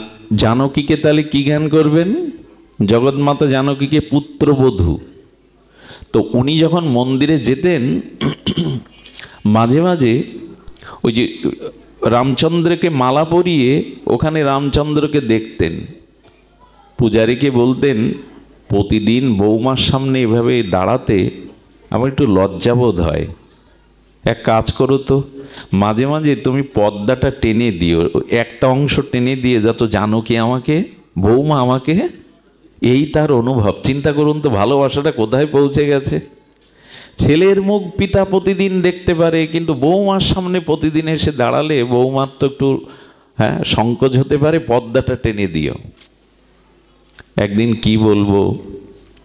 জানকীকে তাহলে কি জ্ঞান করবেন? জগৎমাতা জানকীকে পুত্রবধূ। তো উনি যখন মন্দিরে যেতেন, মাঝে মাঝে ওই যে রামচন্দ্রকে মালা পরিয়ে ওখানে রামচন্দ্রকে দেখতেন, পূজারীকে বলতেন প্রতিদিন বৌমার সামনে এভাবে দাঁড়াতে আমার একটু লজ্জাবোধ হয়, এক কাজ করো তো, মাঝে মাঝে তুমি পর্দাটা টেনে দিও, একটা অংশ টেনে দিয়ে যত জানো কি আমাকে, বৌমা আমাকে। এই তার অনুভব। চিন্তা করুন তো ভালোবাসাটা কোথায় পৌঁছে গেছে। ছেলের মুখ পিতা প্রতিদিন দেখতে পারে, কিন্তু বৌমার সামনে প্রতিদিন এসে দাঁড়ালে বৌমার তো একটু সংকোচ হতে পারে, পর্দাটা টেনে দিও। একদিন কি বলবো,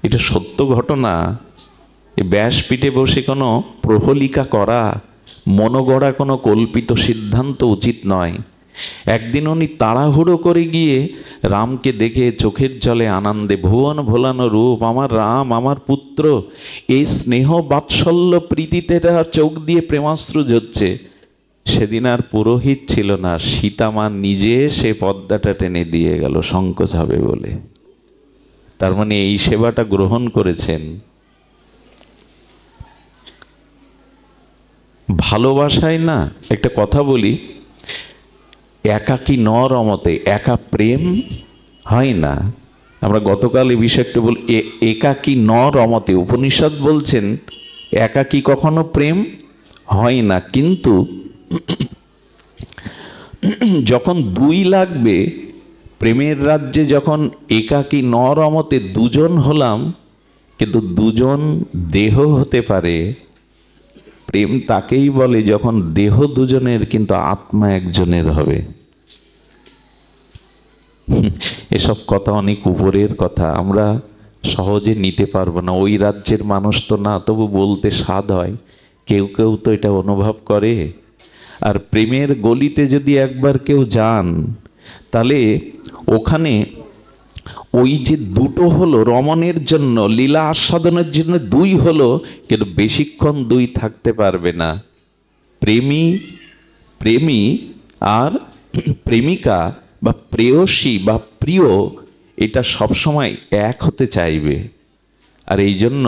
এটা সত্য ঘটনা। এই ব্যাসপীঠে বসে কোনো প্রহলিকা করা, মনোগড়া কোনো কল্পিত সিদ্ধান্ত উচিত নয়। একদিন উনি তাড়াহুড়ো করে গিয়ে রামকে দেখে চোখের জলে আনন্দে, ভুবন ভোলানো রূপ, আমার রাম, আমার পুত্র, এই স্নেহ বাৎসল্য প্রীতিতে তার চোখ দিয়ে প্রেমাশ্রু ঝরছে। সেদিন আর পুরোহিত ছিল না, সীতামা নিজে সে পর্দাটা টেনে দিয়ে গেল সংকোচ হবে বলে। তার মানে এই সেবাটা গ্রহণ করেছেন। ভালোবাসায় না, একটা কথা বলি, একাকী ন রমতে, একা প্রেম হয় না। আমরা গতকাল এই বিষয়ে একটু বলি, একাকী ন রমতে, উপনিষদ বলছেন একাকী কখনো প্রেম হয় না। কিন্তু যখন দুই লাগবে, প্রেমের রাজ্যে যখন একাকী ন রমতে দুজন হলাম, কিন্তু দুজন দেহ হতে পারে। প্রেম তাকেই বলে যখন দেহ দুজনের কিন্তু আত্মা একজনের হবে। এসব কথা অনেক উপরের কথা, আমরা সহজে নিতে পারবো না। ওই রাজ্যের মানুষ তো না, তবু বলতে স্বাদ হয়। কেউ কেউ তো এটা অনুভব করে। আর প্রেমের গলিতে যদি একবার কেউ যান, তাহলে ওখানে ওই যে দুটো হলো রমণের জন্য, লীলা আস্বাদনের জন্য দুই হলো, কিন্তু বেশিক্ষণ দুই থাকতে পারবে না। প্রেমী আর প্রেমিকা বা প্রেয়সী বা প্রিয়, এটা সবসময় এক হতে চাইবে। আর এই জন্য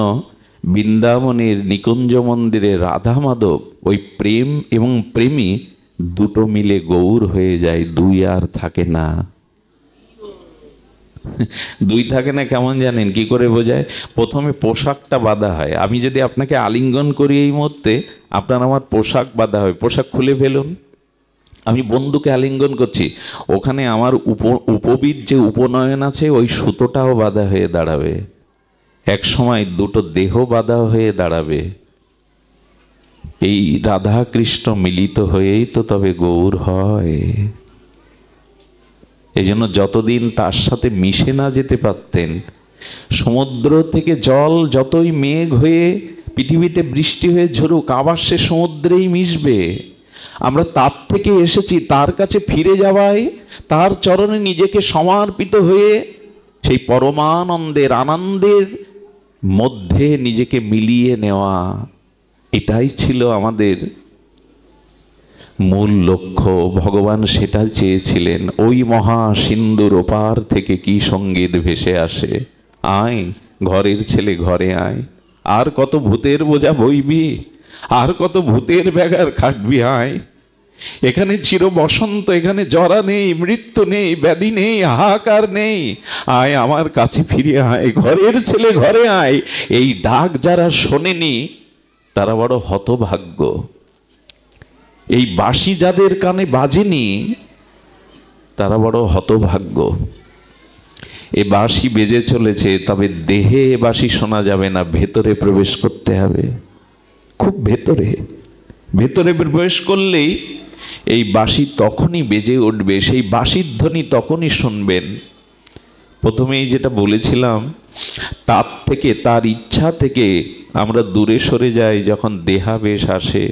বৃন্দাবনের নিকুঞ্জ মন্দিরে রাধা মাধব ওই প্রেম এবং প্রেমী দুটো মিলে গৌর হয়ে যায়, দুই আর থাকে না। দুই থাকে না কেমন জানেন, কি করে বোঝায়? প্রথমে পোশাকটা বাঁধা হয়। আমি যদি আপনাকে আলিঙ্গন করি এই মুহূর্তে, আপনার আমার পোশাক বাঁধা হয়, পোশাক খুলে ফেলুন। আমি বন্ধুকে আলিঙ্গন করছি, ওখানে আমার উপবীত যে উপনয়ন আছে, ওই সুতোটাও বাঁধা হয়ে দাঁড়াবে। এক সময় দুটো দেহ বাঁধা হয়ে দাঁড়াবে। এই রাধা কৃষ্ণ মিলিত হয়েই তো তবে গৌর হয়। এই জন্য যতদিন তার সাথে মিশে না যেতে পারতেন, সমুদ্র থেকে জল যতই মেঘ হয়ে পৃথিবীতে বৃষ্টি হয়ে ঝরুক, আবার সে সমুদ্রেই মিশবে। আমরা তার থেকে এসেছি, তার কাছে ফিরে যাওয়ায়, তার চরণে নিজেকে সমর্পিত হয়ে সেই পরমানন্দের আনন্দের মধ্যে নিজেকে মিলিয়ে নেওয়া, এটাই ছিল আমাদের মূল লক্ষ্য। ভগবান সেটা চেয়েছিলেন। ওই মহা সিন্ধুর ওপার থেকে কি সঙ্গীত ভেসে আসে, আয় ঘরের ছেলে ঘরে আয়, আর কত ভূতের বোঝা বইবি, আর কত ভূতের ব্যাগার খাটবি, আয়। এখানে চির বসন্ত, এখানে জরা নেই, মৃত্যু নেই, ব্যাধি নেই, হাহাকার নেই, আয় আমার কাছে ফিরে আয়, ঘরের ছেলে ঘরে আয়। এই ডাক যারা শোনেনি তারা বড় হতভাগ্য। এই বাঁশি যাদের কানে বাজেনি তারা বড় হতভাগ্য। এ বাঁশি বেজে চলেছে, তবে দেহে বাঁশি শোনা যাবে না, ভেতরে প্রবেশ করতে হবে। খুব ভেতরে, ভেতরে প্রবেশ করলেই এই বাঁশি তখনই বেজে উঠবে, সেই বাঁশির ধ্বনি তখনই শুনবেন। প্রথমেই যেটা বলেছিলাম, তার থেকে, তার ইচ্ছা থেকে আমরা দূরে সরে যাই যখন দেহাবেশ আসে,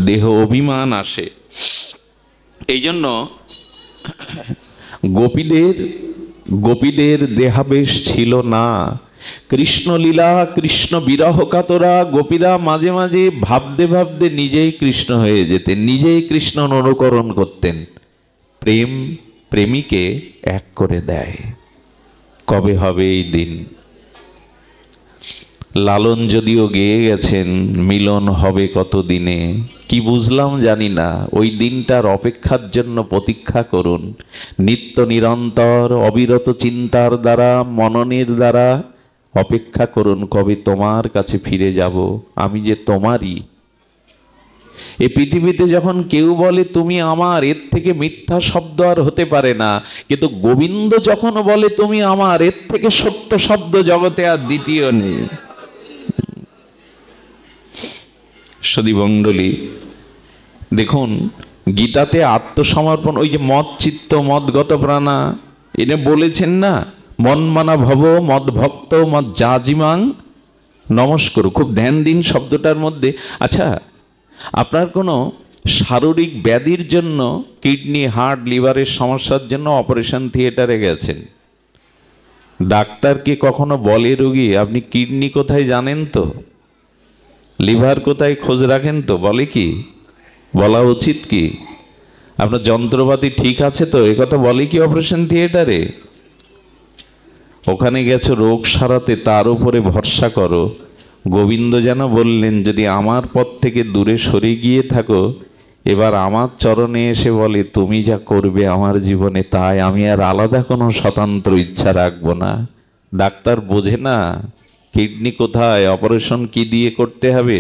দেহ অভিমান আসে। এই জন্য গোপীদের দেহাবেশ ছিল না। কৃষ্ণলীলা, কৃষ্ণ বিরহ কাতরা গোপীরা মাঝে মাঝে ভাবতে ভাবতে নিজেই কৃষ্ণ হয়ে যেতেন, নিজেই কৃষ্ণ অনুকরণ করতেন। প্রেম প্রেমীকে এক করে দেয়। কবে হবে এই দিন? লালন যদিও গেয়ে গেছেন, মিলন হবে কত দিনে, কি বুঝলাম জানি না। ওই দিনটার অপেক্ষার জন্য প্রতীক্ষা করুন, নিত্য নিরন্তর অবিরত চিন্তার দ্বারা, মননের দ্বারা অপেক্ষা করুন, কবে তোমার কাছে ফিরে যাব। আমি যে তোমারই। এই পৃথিবীতে যখন কেউ বলে তুমি আমার, এর থেকে মিথ্যা শব্দ আর হতে পারে না। কিন্তু গোবিন্দ যখন বলে তুমি আমার, এর থেকে সত্য শব্দ জগতে আর দ্বিতীয় নেই। সদীমণ্ডলী, দেখুন গীতাতে আত্মসমর্পণ, ওই যে মদ চিত্ত মদগত প্রাণা, এটা বলেছেন না, মন মানা ভব মদ ভক্ত মদ জাজিমাং নমস্কার। খুব ধ্যান দিন শব্দটার মধ্যে। আচ্ছা, আপনার কোনো শারীরিক ব্যাধির জন্য, কিডনি, হার্ট, লিভারের সমস্যার জন্য অপারেশন থিয়েটারে গেছেন, ডাক্তারকে কখনো বলে রোগী আপনি কিডনি কোথায় জানেন তো, লিভার কোথায় খোঁজ রাখেন তো? বলে কি? বলা উচিত কি? আপনার যন্ত্রপাতি ঠিক আছে তো, এ কথা বলে কি অপারেশন থিয়েটারে? ওখানে গেছো রোগ সারাতে, তার উপরে ভরসা করো। গোবিন্দ যেন বললেন যদি আমার পথ থেকে দূরে সরে গিয়ে থাকো, এবার আমার চরণে এসে বলে তুমি যা করবে আমার জীবনে তাই, আমি আর আলাদা কোনো স্বতন্ত্র ইচ্ছা রাখবো না। ডাক্তার বোঝে না কিডনি কোথায়, অপারেশন কি দিয়ে করতে হবে,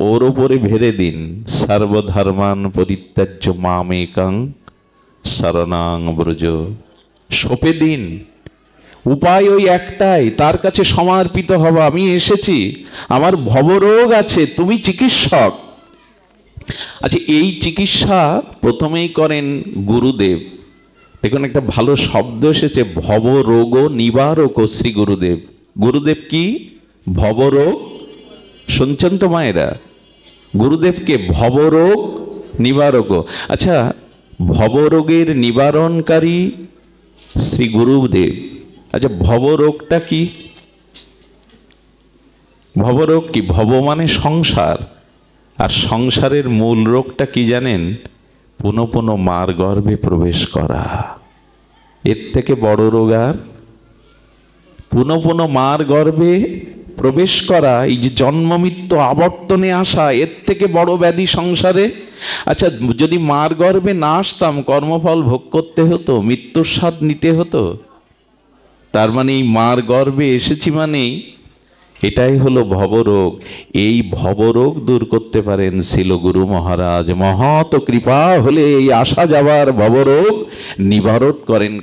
ওর ওপরে ভেরে দিন। সর্বধর্মান পরিত্যাজ্য মামেকং শরণাং ব্রজ, সঁপে দিন। উপায় ওই একটাই, তার কাছে সমর্পিত হওয়া। আমি এসেছি, আমার ভবরোগ আছে, তুমি চিকিৎসক। আচ্ছা, এই চিকিৎসা প্রথমেই করেন গুরুদেব। দেখুন একটা ভালো শব্দ এসেছে, ভবরোগ নিবারক শ্রী গুরুদেব। গুরুদেব কি? ভবরোগ। শুনছেন তো মায়েরা? গুরুদেবকে ভবরোগ নিবারক। আচ্ছা, ভবরোগের নিবারণকারী শ্রী গুরুদেব। আচ্ছা, ভবরোগটা কি? ভবরোগ কি? ভব মানে সংসার, আর সংসারের মূল রোগটা কি জানেন? পুনঃ পুনঃ মার গর্ভে প্রবেশ করা। এর থেকে বড় রোগ আর? পুনঃ পুনঃ মার গর্ভে প্রবেশ করা, এই যে জন্ম মৃত্যু আবর্তনে আসা, এর থেকে বড় ব্যাধি সংসারে। আচ্ছা, যদি মার গর্ভে না আসতাম, কর্মফল ভোগ করতে হতো, মৃত্যুর স্বাদ নিতে হতো। তার মানে এই মার গর্ভে এসেছি মানেই এটাই হলো ভবরোগ। এই ভবরোগ দূর করতে পারেন শিলগুরু মহারাজ। মহৎ কৃপা হলে এই আসা যাবার ভবরোগ নিবারণ করেন।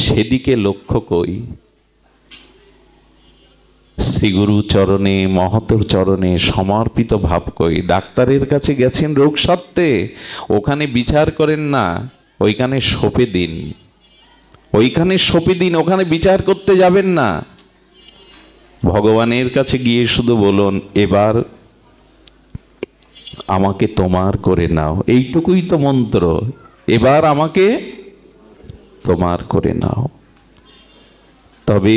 সেদিকে লক্ষ্য কই, শ্রীগুরু চরণে, মহতর চরণে সমর্পিত ভাব কই। ডাক্তারের কাছে গেছেন রোগ সারতে, ওখানে বিচার করেন না, ওইখানে সঁপে দিন। ওইখানে সঁপে দিন, ওখানে বিচার করতে যাবেন না। ভগবানের কাছে গিয়ে শুধু বলুন এবার আমাকে তোমার করে নাও। এইটুকুই তো মন্ত্র, এবার আমাকে তোমার করে নাও। তবে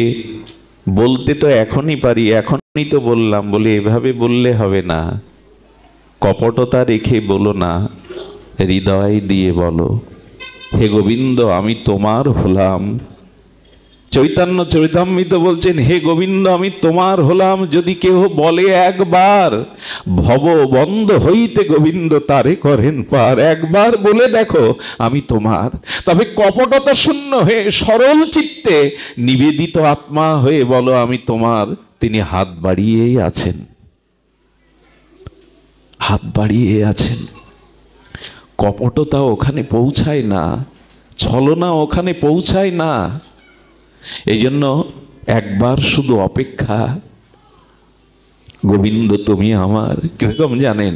বলতে তো এখনই পারি, এখনই তো বললাম, বলে এভাবে বললে হবে না। কপটতা রেখে বলো না, হৃদয় দিয়ে বলো হে গোবিন্দ আমি তোমার হলাম। চৈতন্য চরিতামৃত বলছেন হে গোবিন্দ আমি তোমার হলাম। যদি কেউ বলে একবার, ভব বন্ধ হইতে গোবিন্দ তারে করেন পার। একবার বলে দেখো আমি তোমার, তবে কপটতা শূন্য হয়ে সরল চিত্তে নিবেদিত আত্মা হয়ে বলো আমি তোমার। তিনি হাত বাড়িয়েই আছেন, হাত বাড়িয়ে আছেন। কপটতা ওখানে পৌঁছায় না, ছলনা ওখানে পৌঁছায় না। এই জন্য একবার শুধু অপেক্ষা। গোবিন্দ তুমি আমার। কিরকম জানেন?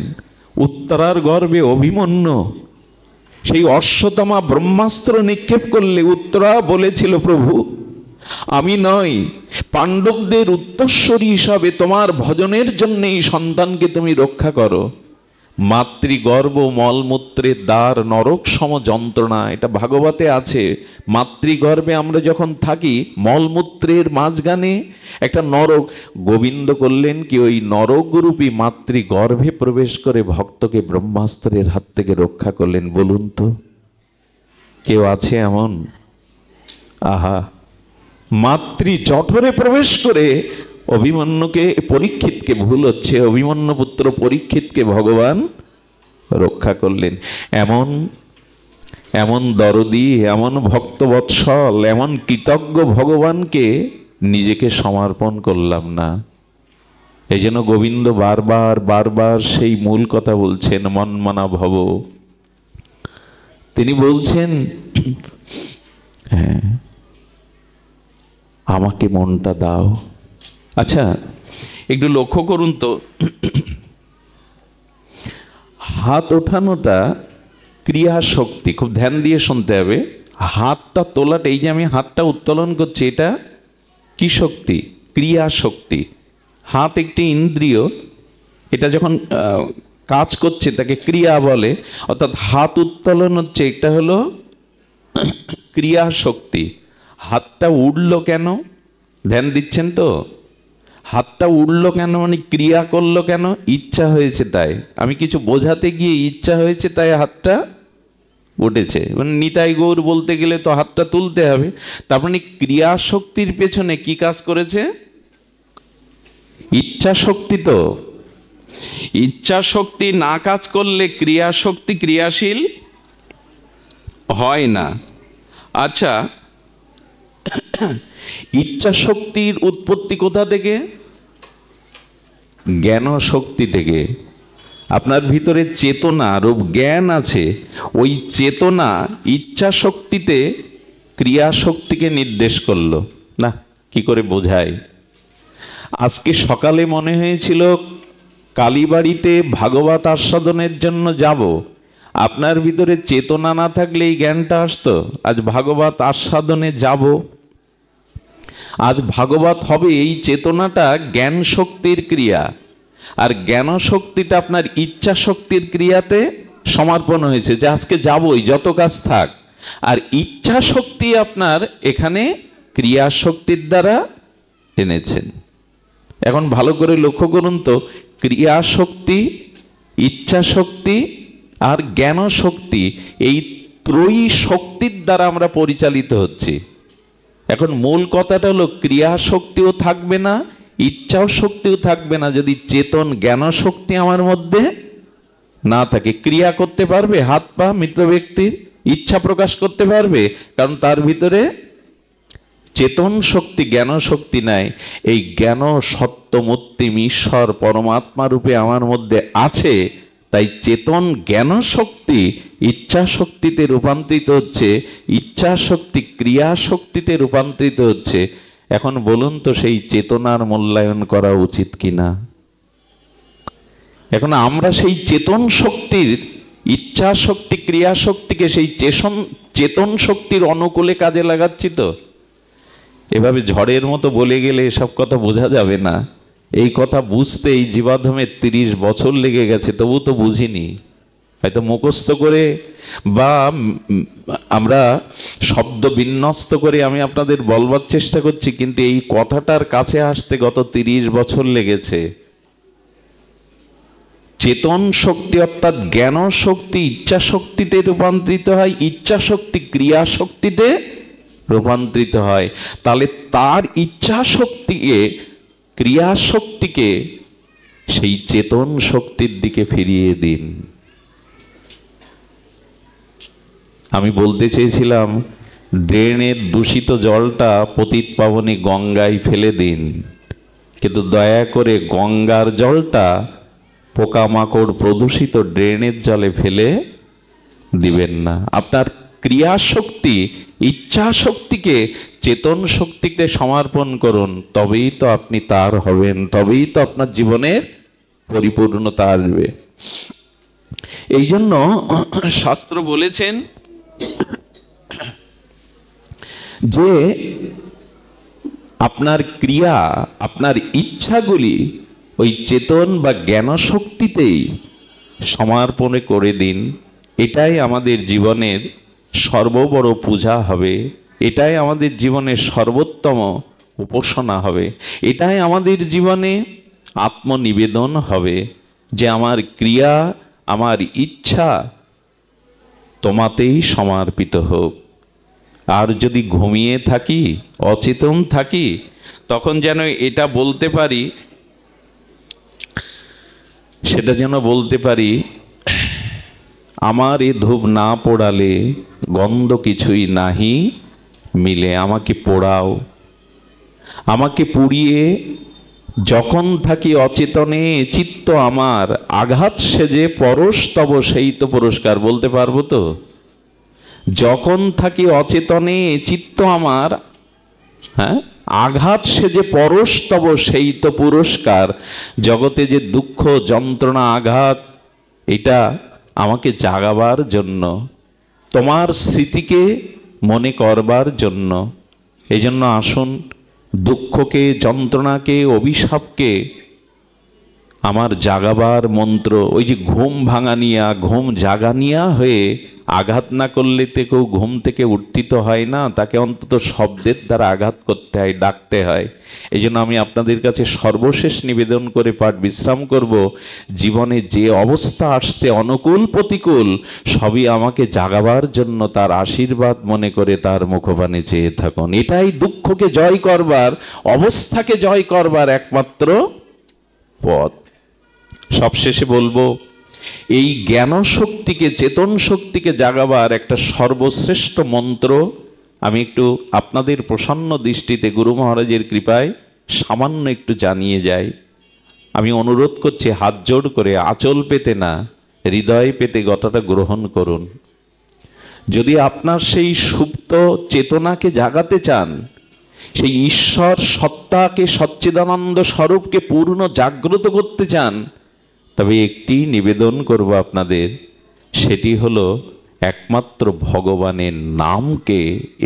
উত্তরার গর্ভে অভিমন্যু সেই অশ্বত্থামা ব্রহ্মাস্ত্র নিক্ষেপ করলে উত্তরা বলেছিল প্রভু আমি নই, পাণ্ডবদের উত্তরস্বরী হিসাবে তোমার ভজনের জন্য এই সন্তানকে তুমি রক্ষা করো। মাতৃগর্ভ মলমূত্রের দ্বার নরক সম যন্ত্রণা, এটা ভাগবতে আছে। মাতৃগর্ভে আমরা যখন থাকি, মলমূত্রের মাঝখানে একটা নরক। গোবিন্দ করলেন কি, ওই নরকরূপী মাতৃগর্ভে প্রবেশ করে ভক্তকে ব্রহ্মাস্ত্রের হাত থেকে রক্ষা করলেন। বলুন তো কেউ আছে এমন? আহা, মাতৃ জঠরে প্রবেশ করে অভিমন্যুকে, পরীক্ষিতকে, ভুল হচ্ছে, অভিমন্যু পুত্র পরীক্ষিতকে ভগবান রক্ষা করলেন। এমন এমন দরদি, এমন ভক্তবৎসল, এমন কৃতজ্ঞ ভগবানকে নিজেকে সমর্পণ করলাম না। এই জন্য গোবিন্দ বারবার বারবার সেই মূল কথা বলছেন, মনমনা ভব। তিনি বলছেন, হ্যাঁ, আমাকে মনটা দাও। আচ্ছা, একটু লক্ষ্য করুন তো, হাত ওঠানোটা ক্রিয়া শক্তি, খুব ধ্যান দিয়ে শুনতে হবে। হাতটা তোলাটা, এই যে আমি হাতটা উত্তোলন করছি, এটা কি শক্তি? ক্রিয়া শক্তি। হাত একটি ইন্দ্রিয়, এটা যখন কাজ করছে তাকে ক্রিয়া বলে। অর্থাৎ হাত উত্তোলন হচ্ছে, এটা হলো ক্রিয়া শক্তি। হাতটা উঠলো কেন? ধ্যান দিচ্ছেন তো? হাতটা উঠলো কেন মানে ক্রিয়া করলো কেন? ইচ্ছা হয়েছে তাই। আমি কিছু বোঝাতে গিয়ে ইচ্ছা হয়েছে তাই হাতটা উঠেছে। মানে নিতাই গৌর বলতে গেলে তো হাতটা তুলতে হবে। তার মানে ক্রিয়া শক্তির পেছনে কি কাজ করেছে? ইচ্ছা শক্তি। তো ইচ্ছা শক্তি না কাজ করলে ক্রিয়া শক্তি ক্রিয়াশীল হয় না। আচ্ছা, ইচ্ছা শক্তির উৎপত্তি কোথা থেকে? জ্ঞান শক্তি থেকে। আপনার ভিতরে চেতনা রূপ জ্ঞান আছে, ওই চেতনা ইচ্ছা শক্তিতে ক্রিয়া শক্তিকে নির্দেশ করলো। না, কি করে বোঝায়? আজকে সকালে মনে হয়েছিল কালীবাড়িতে ভাগবত আস্বাদনের জন্য যাব। আপনার ভিতরে চেতনা না থাকলে এই জ্ঞানটা আসতো, আজ ভাগবত আস্বাদনে যাব, আজ ভাগবত হবে। এই চেতনাটা জ্ঞান শক্তির ক্রিয়া, আর জ্ঞান শক্তিটা আপনার ইচ্ছা শক্তির ক্রিয়াতে সমর্পণ হয়েছে যে আজকে যাবই, যত কাজ থাক। আর ইচ্ছা শক্তি আপনার এখানে ক্রিয়া শক্তির দ্বারা এনেছেন। এখন ভালো করে লক্ষ্য করুন তো, ক্রিয়া শক্তি, ইচ্ছা শক্তি আর জ্ঞান শক্তি, এই ত্রয়ী শক্তির দ্বারা আমরা পরিচালিত হচ্ছি। এখন মূল কথাটা হলো, ক্রিয়া শক্তিও থাকবে না, ইচ্ছাও শক্তিও থাকবে না যদি চেতন জ্ঞান শক্তি আমার মধ্যে না থাকে। ক্রিয়া করতে পারবে হাত পা মৃত ব্যক্তির? ইচ্ছা প্রকাশ করতে পারবে? কারণ তার ভিতরে চেতন শক্তি জ্ঞান শক্তি নাই। এই জ্ঞান সত্যমূর্তিম ঈশ্বর পরমাত্মা রূপে আমার মধ্যে আছে, তাই চেতন জ্ঞান শক্তি ইচ্ছা শক্তিতে রূপান্তরিত হচ্ছে, ইচ্ছা শক্তি ক্রিয়া শক্তিতে রূপান্তরিত হচ্ছে। এখন বলুন তো, সেই চেতনার মূল্যায়ন করা উচিত কিনা? এখন আমরা সেই চেতন শক্তির, ইচ্ছা শক্তি ক্রিয়া শক্তিকে সেই চেতন শক্তির অনুকূলে কাজে লাগাচ্ছি তো। এভাবে ঝড়ের মতো বলে গেলে এসব কথা বোঝা যাবে না। এই কথা বুঝতে এই জীবাধমে 30 বছর লেগে গেছে, তবু তো বুঝিনি। হয়তো মুখস্থ করে বা আমরা শব্দ বিন্যস্ত করে আমি আপনাদের বলবার চেষ্টা করছি, কিন্তু এই কথাটার কাছে আসতে গত 30 বছর লেগেছে। চেতন শক্তি অর্থাৎ জ্ঞান শক্তি ইচ্ছা শক্তিতে রূপান্তরিত হয়, ইচ্ছা শক্তি ক্রিয়া শক্তিতে রূপান্তরিত হয়। তাহলে তার ইচ্ছা শক্তিকে ক্রিয়া শক্তিকে সেই চেতন শক্তির দিকে ফিরিয়ে দিন। আমি বলতে চেয়েছিলাম, ড্রেনের দূষিত জলটা পতিত পাবনে গঙ্গায় ফেলে দিন, কিন্তু দয়া করে গঙ্গার জলটা পোকামাকড় প্রদূষিত ড্রেনের জলে ফেলে দিবেন না। আপনার ক্রিয়া শক্তি ইচ্ছা শক্তিকে চেতন শক্তিতে সমর্পণ করুন, তবেই তো আপনি তার হবেন, তবেই তো আপনার জীবনের পরিপূর্ণতা আসবে। এই জন্য শাস্ত্র বলেছেন যে আপনার ক্রিয়া আপনার ইচ্ছাগুলি ওই চেতন বা জ্ঞান শক্তিতেই সমর্পণ করে দিন। এটাই আমাদের জীবনের সর্ববড় পূজা হবে, এটাই আমাদের জীবনের সর্বোত্তম উপাসনা হবে, এটাই আমাদের জীবনে আত্মনিবেদন হবে যে আমার ক্রিয়া আমার ইচ্ছা তোমাতেই সমর্পিত হোক। আর যদি ঘুমিয়ে থাকি, অচেতন থাকি, তখন যেন এটা বলতে পারি, সেটা যেন বলতে পারি, আমার এ ধূপ না পোড়ালে গন্ধ কিছুই নাহি মিলে। আমাকে পোড়াও, আমাকে পুড়িয়ে যখন থাকি অচেতনে চিত্ত আমার আঘাত সেজে পরশ তব সেই তো পুরস্কার। বলতে পারবো তো? যখন থাকি অচেতনে চিত্ত আমার, হ্যাঁ, আঘাত সেজে পরশ তব সেই তো পুরস্কার। জগতে যে দুঃখ যন্ত্রণা আঘাত, এটা আমাকে জাগাবার জন্য, তোমার স্মৃতিকে মনে করবার জন্য। এই জন্য আসুন, দুঃখকে, যন্ত্রণাকে, অভিশাপকে আমার জাগাবার মন্ত্র, ওই যে ঘুম ভাঙানিয়া, ঘুম জাগানিয়া হয়ে আঘাত না করলে তো কেউ ঘুম থেকে উত্থিত হয় না, তাকে অন্তত শব্দের দ্বারা আঘাত করতে হয়, ডাকতে হয়। এই জন্য আমি আপনাদের কাছে সর্বশেষ নিবেদন করে পাঠ বিশ্রাম করব, জীবনে যে অবস্থা আসছে, অনুকূল প্রতিকূল, সবই আমাকে জাগাবার জন্য তার আশীর্বাদ মনে করে তার মুখপানে চেয়ে থাকুন। এটাই দুঃখকে জয় করবার, অবস্থাকে জয় করবার একমাত্র পথ। সবশেষে বলবো, এই জ্ঞান শক্তিকে, চেতন শক্তিকে জাগাবার একটা সর্বশ্রেষ্ঠ মন্ত্র আমি একটু আপনাদের প্রসন্ন দৃষ্টিতে গুরু মহারাজের কৃপায় সামান্য একটু জানিয়ে যাই। আমি অনুরোধ করছি, হাত জোড় করে, আঁচল পেতে না, হৃদয় পেতে কথাটা গ্রহণ করুন। যদি আপনার সেই সুপ্ত চেতনাকে জাগাতে চান, সেই ঈশ্বর সত্তাকে, সচ্চিদানন্দ স্বরূপকে পূর্ণ জাগ্রত করতে চান, তবে একটি নিবেদন করব আপনাদের, সেটি হলো একমাত্র ভগবানের নামকে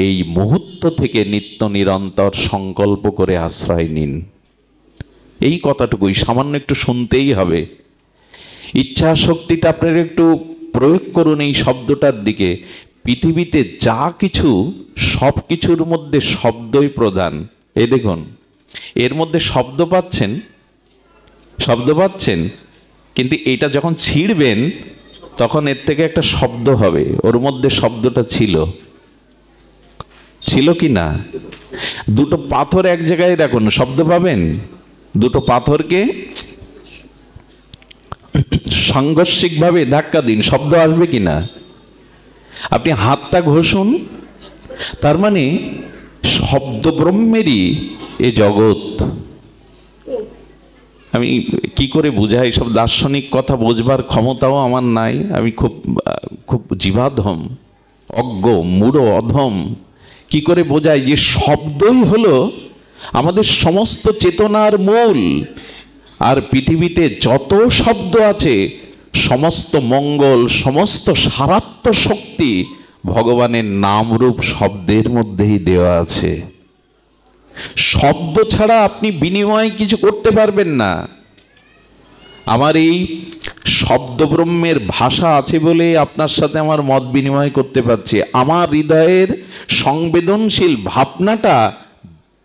এই মুহূর্ত থেকে নিত্য নিরন্তর সংকল্প করে আশ্রয় নিন। এই কথাটুকুই সামান্য একটু শুনতেই হবে। ইচ্ছা শক্তিটা আপনারা একটু প্রয়োগ করুন এই শব্দটার দিকে। পৃথিবীতে যা কিছু, সব কিছুর মধ্যে শব্দই প্রধান। এই দেখুন, এর মধ্যে শব্দ পাচ্ছেন, শব্দ পাচ্ছেন, কিন্তু এটা যখন ছিঁড়বেন তখন এর থেকে একটা শব্দ হবে। ওর মধ্যে শব্দটা ছিল, ছিল কি না? দুটো পাথর এক জায়গায় রাখুন, শব্দ পাবেন? দুটো পাথরকে সাংঘর্ষিকভাবে ধাক্কা দিন, শব্দ আসবে কি না? আপনি হাতটা ঘষুন, তার মানে শব্দ ব্রহ্মেরই এ জগৎ। আমি কি করে বুঝাই, সব দার্শনিক কথা বোঝবার ক্ষমতাও আমার নাই। আমি খুব জীবাধম, অজ্ঞ, মূঢ়, অধম। কি করে বোঝাই যে শব্দই হলো আমাদের সমস্ত চেতনার মূল। আর পৃথিবীতে যত শব্দ আছে, সমস্ত মঙ্গল, সমস্ত সারাত্ম শক্তি ভগবানের নামরূপ শব্দের মধ্যেই দেওয়া আছে। শব্দ ছাড়া আপনি বিনিময় কিছু করতে পারবেন না। আমার এই শব্দ ব্রহ্মের ভাষা আছে বলে আপনার সাথে আমার মত বিনিময় করতে পারছি। আমার হৃদয়ের সংবেদনশীল ভাবনাটা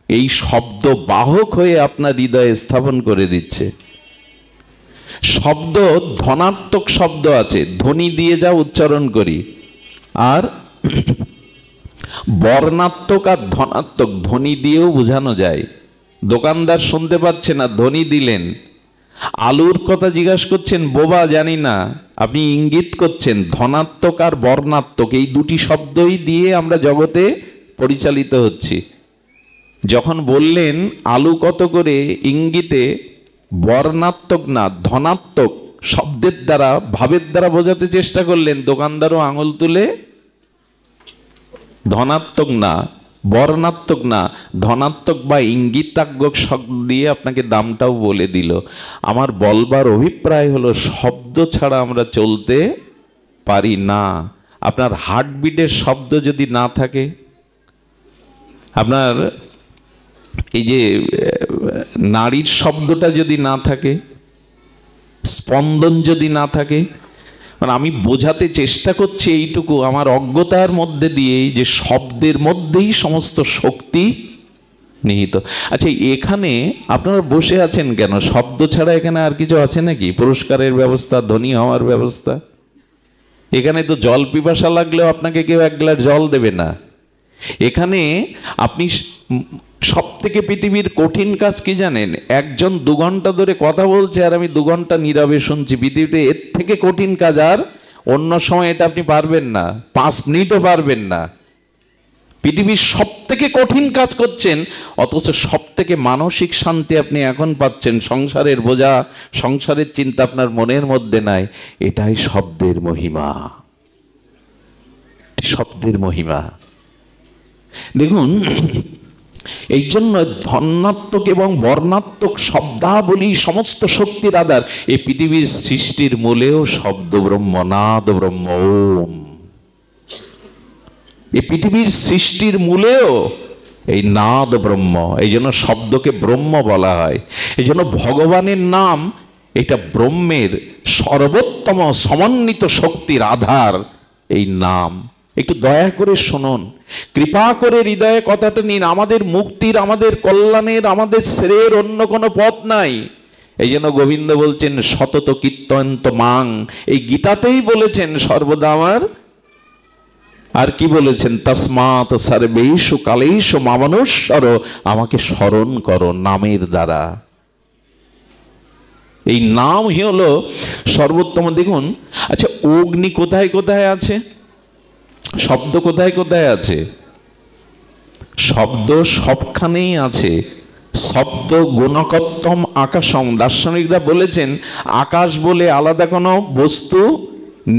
এই শব্দ বাহক হয়ে আপনার হৃদয়ে স্থাপন করে দিচ্ছে। শব্দ ধনাত্মক শব্দ আছে, ধ্বনি দিয়ে যা উচ্চারণ করি, আর বর্ণাত্মক আর ধনাত্মক, ধ্বনি দিয়েও বোঝানো যায়। দোকানদার শুনতে পাচ্ছে না, ধ্বনি দিলেন। আলুর কথা জিজ্ঞাসা করছেন, বোবা জানি না, আপনি ইঙ্গিত করছেন। ধনাত্মক আর বর্ণাত্মক এই দুটি শব্দই দিয়ে আমরা জগতে পরিচালিত হচ্ছি। যখন বললেন আলু কত করে, ইঙ্গিতে বর্ণাত্মক না ধনাত্মক শব্দের দ্বারা, ভাবের দ্বারা বোঝাতে চেষ্টা করলেন। দোকানদারও আঙুল তুলে ধনাত্মক না, বর্ণাত্মক না, ধনাত্মক বা ইঙ্গিতাত্মক শব্দ দিয়ে আপনাকে দামটাও বলে দিল। আমার বলবার অভিপ্রায় হলো, শব্দ ছাড়া আমরা চলতে পারি না। আপনার হার্টবিটের শব্দ যদি না থাকে, আপনার এই যে নাড়ির শব্দটা যদি না থাকে, স্পন্দন যদি না থাকে, মানে আমি বোঝাতে চেষ্টা করছি এইটুকু আমার অজ্ঞতার মধ্যে দিয়ে, যে শব্দের মধ্যেই সমস্ত শক্তি নিহিত। আচ্ছা, এখানে আপনারা বসে আছেন কেন? শব্দ ছাড়া এখানে আর কিছু আছে নাকি? পুরস্কারের ব্যবস্থা, ধনী হওয়ার ব্যবস্থা? এখানে তো জল পিপাসা লাগলেও আপনাকে কেউ এক গ্লাস জল দেবে না। এখানে আপনি সব থেকে পৃথিবীর কঠিন কাজ কি জানেন? একজন 2 ঘন্টা ধরে কথা বলছে আর আমি 2 ঘন্টা নীরবে শুনছি। পৃথিবীতে এর থেকে কঠিন কাজ আর অন্য সময় এটা আপনি পারবেন না, 5 মিনিটও পারবেন না। পৃথিবীর সব থেকে কঠিন কাজ করছেন, অথচ সব থেকে মানসিক শান্তি আপনি এখন পাচ্ছেন। সংসারের বোঝা, সংসারের চিন্তা আপনার মনের মধ্যে নাই। এটাই শব্দের মহিমা, শব্দের মহিমা। দেখুন, এই জন্য ধনাত্মক এবং বর্ণাত্মক শব্দাবলী সমস্ত শক্তির আধার। এই পৃথিবীর সৃষ্টির মূলেও শব্দ ব্রহ্ম, নাদ ব্রহ্ম, ওম। এই পৃথিবীর সৃষ্টির মূলেও এই নাদ ব্রহ্ম। এই জন্য শব্দকে ব্রহ্ম বলা হয়। এই জন্য ভগবানের নাম এটা ব্রহ্মের সর্বোত্তম সমন্বিত শক্তির আধার। এই নাম একটু দয়া করে শুনুন, কৃপা করে হৃদয়ে কথাটা নিন। আমাদের মুক্তির, আমাদের কল্যাণের, আমাদের শ্রেয়ের অন্য কোনো পথ নাই। এই জন্য গোবিন্দ বলছেন সতত কীর্তন্ত মাং। এই গীতাতেই বলেছেন সর্বদা আমার। আর কি বলেছেন? তস্মাৎ সর্বেষু কালেষু মামনুষ্যর, আমাকে স্মরণ করো নামের দ্বারা। এই নামই হলো সর্বোত্তম। দেখুন, আচ্ছা, অগ্নি কোথায় কোথায় আছে? শব্দ কোথায় কোথায় আছে? শব্দ সবখানেই আছে। শব্দ গুণকত্তম আকাশম। দার্শনিকরা বলেছেন আকাশ বলে আলাদা কোনো বস্তু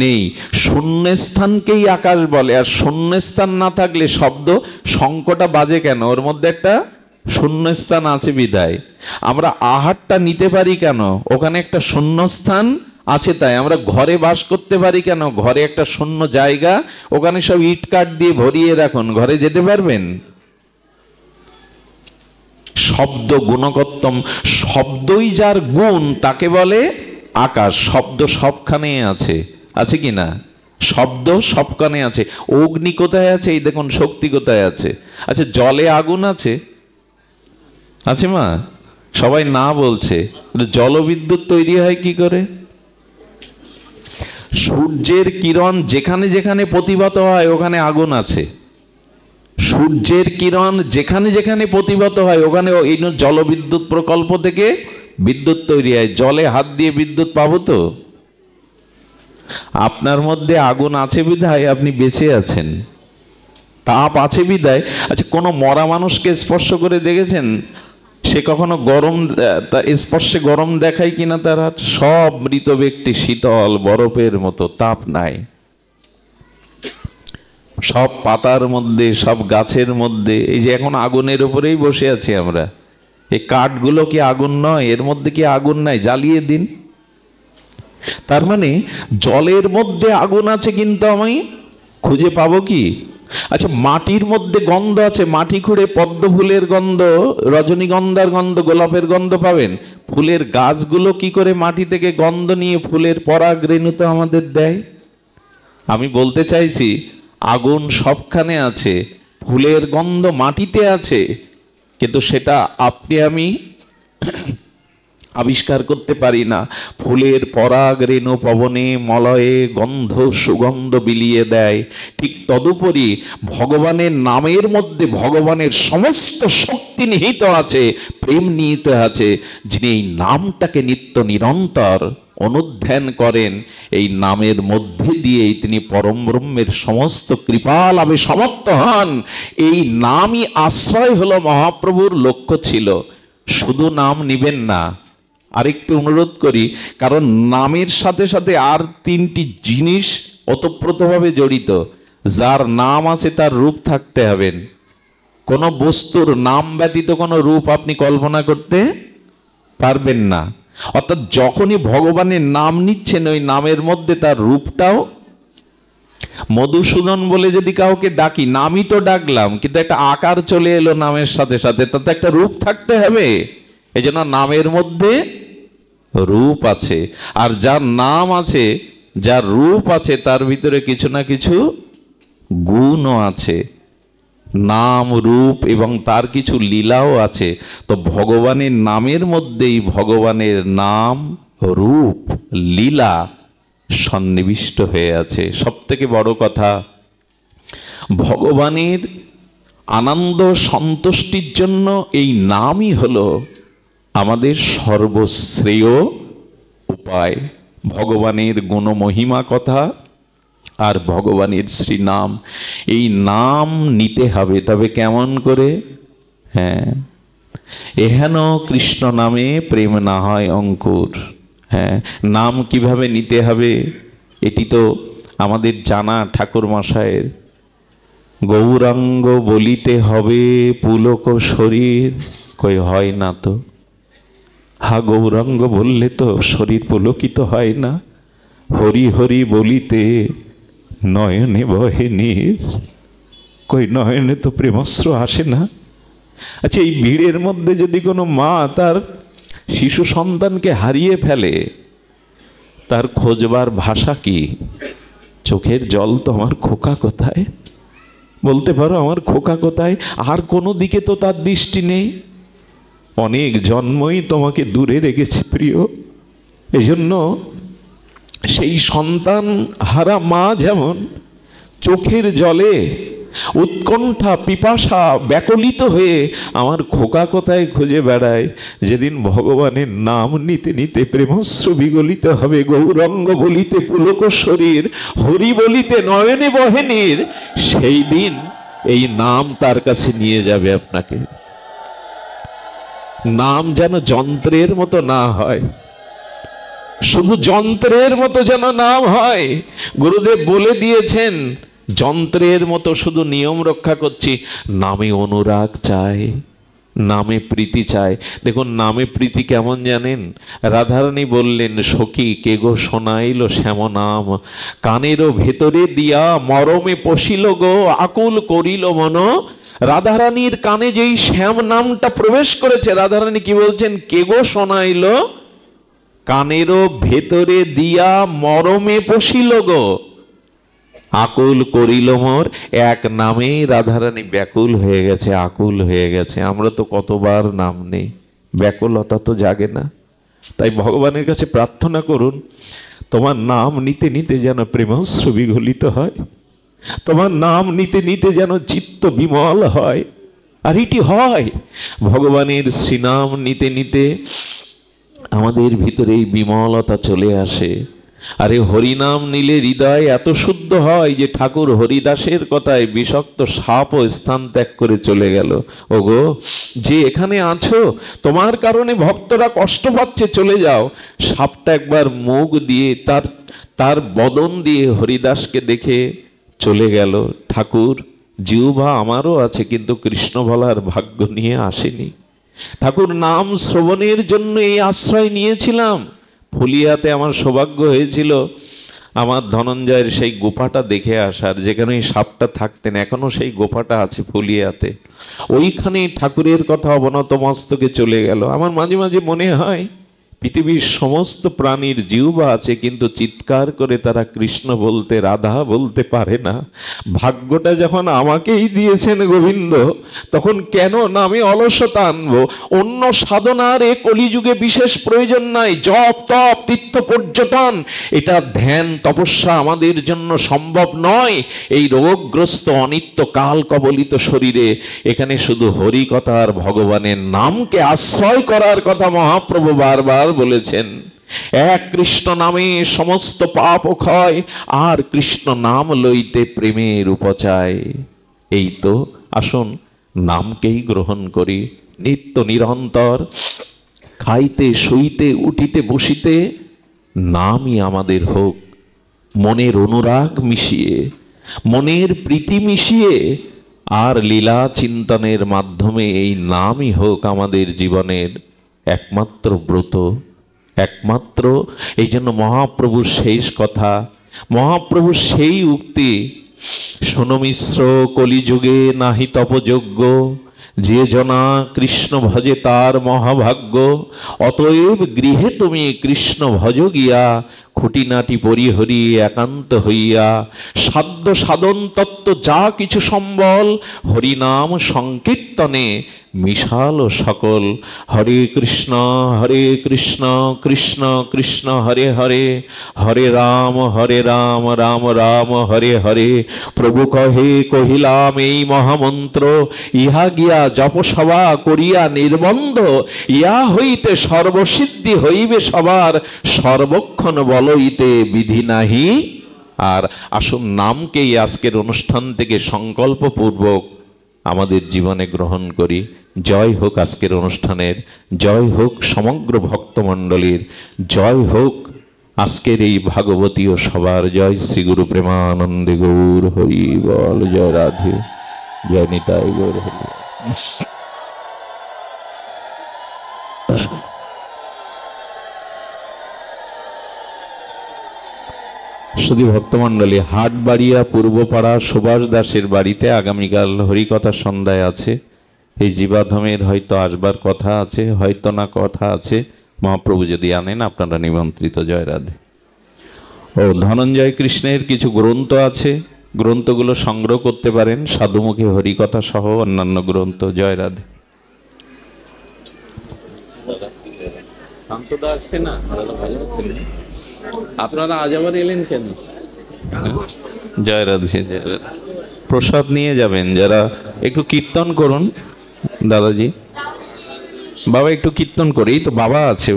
নেই, শূন্যস্থানকেই আকাশ বলে। আর শূন্যস্থান না থাকলে শব্দ শঙ্কটা বাজে কেন? ওর মধ্যে একটা শূন্যস্থান আছে বিধায়। আমরা আহারটা নিতে পারি কেন? ওখানে একটা শূন্যস্থান আছে। তাই আমরা ঘরে বাস করতে পারি কেন? ঘরে একটা শূন্য জায়গা, ওখানে সব ইট কাঠ দিয়ে ভরিয়ে রাখুন, ঘরে যেতে পারবেন? শব্দ গুণকত্তম, শব্দই যার গুণ তাকে বলে আকাশ। শব্দ সবখানে আছে, আছে কি না? শব্দ সবখানে আছে। অগ্নি কোথায় আছে? এই দেখুন, শক্তি কোথায় আছে? আচ্ছা, জলে আগুন আছে? আছে মা? সবাই না বলছে। জলবিদ্যুৎ তৈরি হয় কি করে? সূর্যের কিরণ যেখানে যেখানে প্রতিভাত হয় ওখানে আগুন আছে। সূর্যের কিরণ যেখানে যেখানে প্রতিভাত হয় ওখানে এই জলবিদ্যুৎ প্রকল্প থেকে বিদ্যুৎ তৈরি হয়। জলে হাত দিয়ে বিদ্যুৎ পাবো তো? আপনার মধ্যে আগুন আছে বিধায় আপনি বেঁচে আছেন, তাপ আছে বিধায়। আচ্ছা, কোনো মরা মানুষকে স্পর্শ করে দেখেছেন? সে কখনো গরম, স্পর্শে গরম দেখায় কিনা তার হাত? সব মৃত ব্যক্তি শীতল বরফের মতো, তাপ নাই। সব পাতার মধ্যে, সব গাছের মধ্যে, এই যে এখন আগুনের উপরেই বসে আছি আমরা, এই কাঠগুলো কি আগুন নয়? এর মধ্যে কি আগুন নাই? জ্বালিয়ে দিন। তার মানে জলের মধ্যে আগুন আছে, কিন্তু আমি খুঁজে পাবো কি? আচ্ছা, মাটির মধ্যে গন্ধ আছে, মাটি খুঁড়ে পদ্ম ফুলের গন্ধ, রজনীগন্ধার গন্ধ, গোলাপের গন্ধ পাবেন। ফুলের গাছগুলো কি করে মাটি থেকে গন্ধ নিয়ে ফুলের পরাগ রেণু তো আমাদের দেয়। আমি বলতে চাইছি আগুন সবখানে আছে, ফুলের গন্ধ মাটিতে আছে, কিন্তু সেটা আপনি আমি আবিষ্কার করতে পারি না। ফুলের পরাগ রেণু পবনে মলয়ে গন্ধ সুগন্ধ বিলিয়ে দেয়। ঠিক তদুপরি ভগবানের নামের মধ্যে ভগবানের সমস্ত শক্তি নিহিত আছে, প্রেম নিহিত আছে। যিনি এই নামটাকে নিত্য নিরন্তর অনুধ্যান করেন, এই নামের মধ্যে দিয়েই তিনি পরম ব্রহ্মের সমস্ত কৃপা লাভে সমর্থ হন। এই নামই আশ্রয় হলো মহাপ্রভুর লক্ষ্য ছিল। শুধু নাম নিবেন না, আরেকটু অনুরোধ করি, কারণ নামের সাথে সাথে আর 3টি জিনিস ওতপ্রোতভাবে জড়িত। যার নাম আছে তার রূপ থাকতে হবে। কোনো বস্তুর নাম ব্যতীত কোনো রূপ আপনি কল্পনা করতে পারবেন না। অর্থাৎ যখনই ভগবানের নাম নিচ্ছেন, ওই নামের মধ্যে তার রূপটাও। মধুসূদন বলে যদি কাউকে ডাকি, নামই তো ডাকলাম, কিন্তু একটা আকার চলে এলো নামের সাথে সাথে, তাতে একটা রূপ থাকতে হবে। এই জন্য নামের মধ্যে রূপ আছে। আর যার নাম আছে, যার রূপ আছে, তার ভিতরে কিছু না কিছু গুণও আছে। নাম, রূপ এবং তার কিছু লীলাও আছে। তো ভগবানের নামের মধ্যেই ভগবানের নাম, রূপ, লীলা সন্নিবিষ্ট হয়ে আছে। সব থেকে বড় কথা, ভগবানের আনন্দ সন্তুষ্টির জন্য এই নামই হলো আমাদের সর্বশ্রেয় উপায়। ভগবানের গুণমহিমা কথা আর ভগবানের শ্রীনাম, এই নাম নিতে হবে। তবে কেমন করে? হ্যাঁ, এহেন কৃষ্ণ নামে প্রেম না হয় অঙ্কুর। হ্যাঁ, নাম কিভাবে নিতে হবে এটি তো আমাদের জানা ঠাকুর মশায়ের। গৌরাঙ্গ বলিতে হবে পুলক শরীর, কই হয় না তো। হা, গৌরাঙ্গ বললে তো শরীর পুলকিত হয় না। হরি হরি বলিতে নয়নে বহে নীর, কই নয়নে তো প্রেমস্র আসে না। আচ্ছা, এই ভিড়ের মধ্যে যদি কোনো মা তার শিশু সন্তানকে হারিয়ে ফেলে, তার খোঁজবার ভাষা কি? চোখের জল তো আমার খোকা কোথায়, বলতে পারো আমার খোকা কোথায়? আর কোনো দিকে তো তার দৃষ্টি নেই। অনেক জন্মই তোমাকে দূরে রেখেছে প্রিয়। এজন্য সেই সন্তান হারা মা যেমন চোখের জলে উৎকণ্ঠা পিপাসা ব্যাকুলিত হয়ে আমার খোকা কোথায় খুঁজে বেড়ায়, যেদিন ভগবানের নাম নিতে নিতে প্রেমস্র বিগলিত হবে, গৌরাঙ্গ বলিতে পুলক শরীর, হরি বলিতে নয়নে বহে নীর, সেই দিন এই নাম তার কাছে নিয়ে যাবে আপনাকে। নাম যেন যন্ত্রের মতো না হয়, শুধু যন্ত্রের মতো যেন নাম হয়। গুরুদেব বলে দিয়েছেন, যন্ত্রের মতো শুধু নিয়ম রক্ষা করছি, নামে অনুরাগ চাই, নামে প্রীতি চাই। দেখুন নামে প্রীতি কেমন জানেন? রাধারানী বললেন, সখী কে গো শোনাইল শ্যাম নাম, কানেরও ভেতরে দিয়া মরমে পশিল গো, আকুল করিল মন। রাধারানীর কানে যেই শ্যাম নামটা প্রবেশ করেছে, রাধারানী কি বলছেন? কে গো শোনাইল, কানেরও ভেতরে দিয়া মরমে পশিল গো, আকুল করিল মোর। এক নামেই রাধারানী ব্যাকুল হয়ে গেছে, আকুল হয়ে গেছে। আমরা তো কতবার নাম নেই, ব্যাকুলতা তো জাগে না। তাই ভগবানের কাছে প্রার্থনা করুন, তোমার নাম নিতে নিতে যেন প্রেমস্র বিগলিত হয়, তোমার নাম নিতে নিতে যেন চিত্ত বিমল হয়। আর এটি হয় ভগবানের শ্রীনাম নিতে নিতে আমাদের ভিতরে এই বিমলতা চলে আসে। আরে হরিনাম নিলে হৃদয় এত শুদ্ধ হয় যে ঠাকুর হরিদাসের কথায় বিষাক্ত সাপও স্থান ত্যাগ করে চলে গেল। ওগো, যে এখানে আছো, তোমার কারণে ভক্তরা কষ্ট পাচ্ছে, চলে যাও। সাপটা একবার মুখ দিয়ে তার বদন দিয়ে হরিদাসকে দেখে চলে গেল। ঠাকুর, জিহ্বা আমারও আছে, কিন্তু কৃষ্ণ বলার ভাগ্য নিয়ে আসেনি। ঠাকুর নাম শ্রবণের জন্য এই আশ্রয় নিয়েছিলাম। ফুলিয়াতে আমার সৌভাগ্য হয়েছিল আমার ধনঞ্জয়ের সেই গোপাটা দেখে আসার, যেখানে সাপটা থাকতেন। এখনো সেই গোপাটা আছে ফুলিয়াতে। ওইখানে ঠাকুরের কথা অবনত মস্তকে চলে গেল। আমার মাঝে মাঝে মনে হয় পৃথিবীর সমস্ত প্রাণীর জিহ্বা আছে, কিন্তু চিৎকার করে তারা কৃষ্ণ বলতে, রাধা বলতে পারে না। ভাগ্যটা যখন আমাকেই দিয়েছেন গোবিন্দ, তখন কেন নামে অলসতা আনবো? অন্য সাধনার এ কলিযুগে বিশেষ প্রয়োজন নাই। জপ তপ তীর্থ পর্যটন, এটা ধ্যান তপস্যা আমাদের জন্য সম্ভব নয়। এই রোগগ্রস্ত অনিত্য কাল কবলিত শরীরে এখানে শুধু হরি কথা আর ভগবানের নামকে আশ্রয় করার কথা মহাপ্রভু বারবার বলেছেন। এক কৃষ্ণ নামে সমস্ত পাপ ক্ষয়, আর কৃষ্ণ নাম লইতে প্রেমের উপচায়। এই তো, আসুন নামকেই গ্রহণ করি নিত্য নিরন্তর। খাইতে শুইতে উঠিতে বসিতে নামই আমাদের হোক। মনের অনুরাগ মিশিয়ে, মনের প্রীতি মিশিয়ে, আর লীলা চিন্তনের মাধ্যমে এই নামই হোক আমাদের জীবনের একমাত্র ব্রত, একমাত্র। এই জন্য মহাপ্রভুর শেষ কথা, মহাপ্রভুর সেই উক্তি, শোনো মিশ্র কলিযুগে নাহি তপযোগ্য, যে জনা কৃষ্ণ ভজে তার মহাভাগ্য। অতএব গৃহে তুমি কৃষ্ণ ভজ গিয়া, খুঁটিনাটি পরিহরি একান্ত হইয়া, সাধ্য সাধন তত্ত্ব যা কিছু সম্বল, হরিনাম সংকীর্তনে মিশাল সকল। হরে কৃষ্ণ কৃষ্ণ কৃষ্ণ হরে হরে, হরে রাম রাম রাম হরে হরে। প্রভু কহে কহিলাম এই মহামন্ত্র, ইহা গিয়া জপসভা করিয়া নির্বন্ধ, ইহা হইতে সর্বসিদ্ধি হইবে সবার, সর্বক্ষণ বলইতে বিধি নাহি আর আসুন নামকেই আজকের অনুষ্ঠান থেকে সংকল্পপূর্বক আমাদের জীবনে গ্রহণ করি। জয় হোক আজকের অনুষ্ঠানের, জয় হোক সমগ্র ভক্তমণ্ডলীর, জয় হোক আজকের এই ভাগবতীয় সবার। জয় শ্রী গুরু প্রেমানন্দে গৌর হরি বল, জয় রাধে, জয় নিতাই গৌর হরি। শুধু ভক্তমণ্ডলী, হাটবাড়িয়া পূর্বপাড়া সুভাষ দাসের বাড়িতে আগামীকাল হরিকথা সন্ধ্যায় আছে। এই জীবাধমের হয়তো আসবার কথা আছে, হয়তো না কথা আছে, মহাপ্রভু যদি আনেন আপনারা নিমন্ত্রিত। জয় রাধে। ও ধনঞ্জয় কৃষ্ণের কিছু গ্রন্থ আছে, গ্রন্থগুলো সংগ্রহ করতে পারেন, সাধুমুখী হরিকথা সহ অন্যান্য গ্রন্থ। জয় রাধে। আপনারা আজ আবার এলেন কেন? জয় রাধে, জয় রাধে। প্রসাদ নিয়ে যাবেন যারা, একটু কীর্তন করুন দাদাজি। বাবা একটু কীর্তন করি তো, বাবা আছে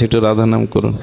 একটু রাধা নাম করুন।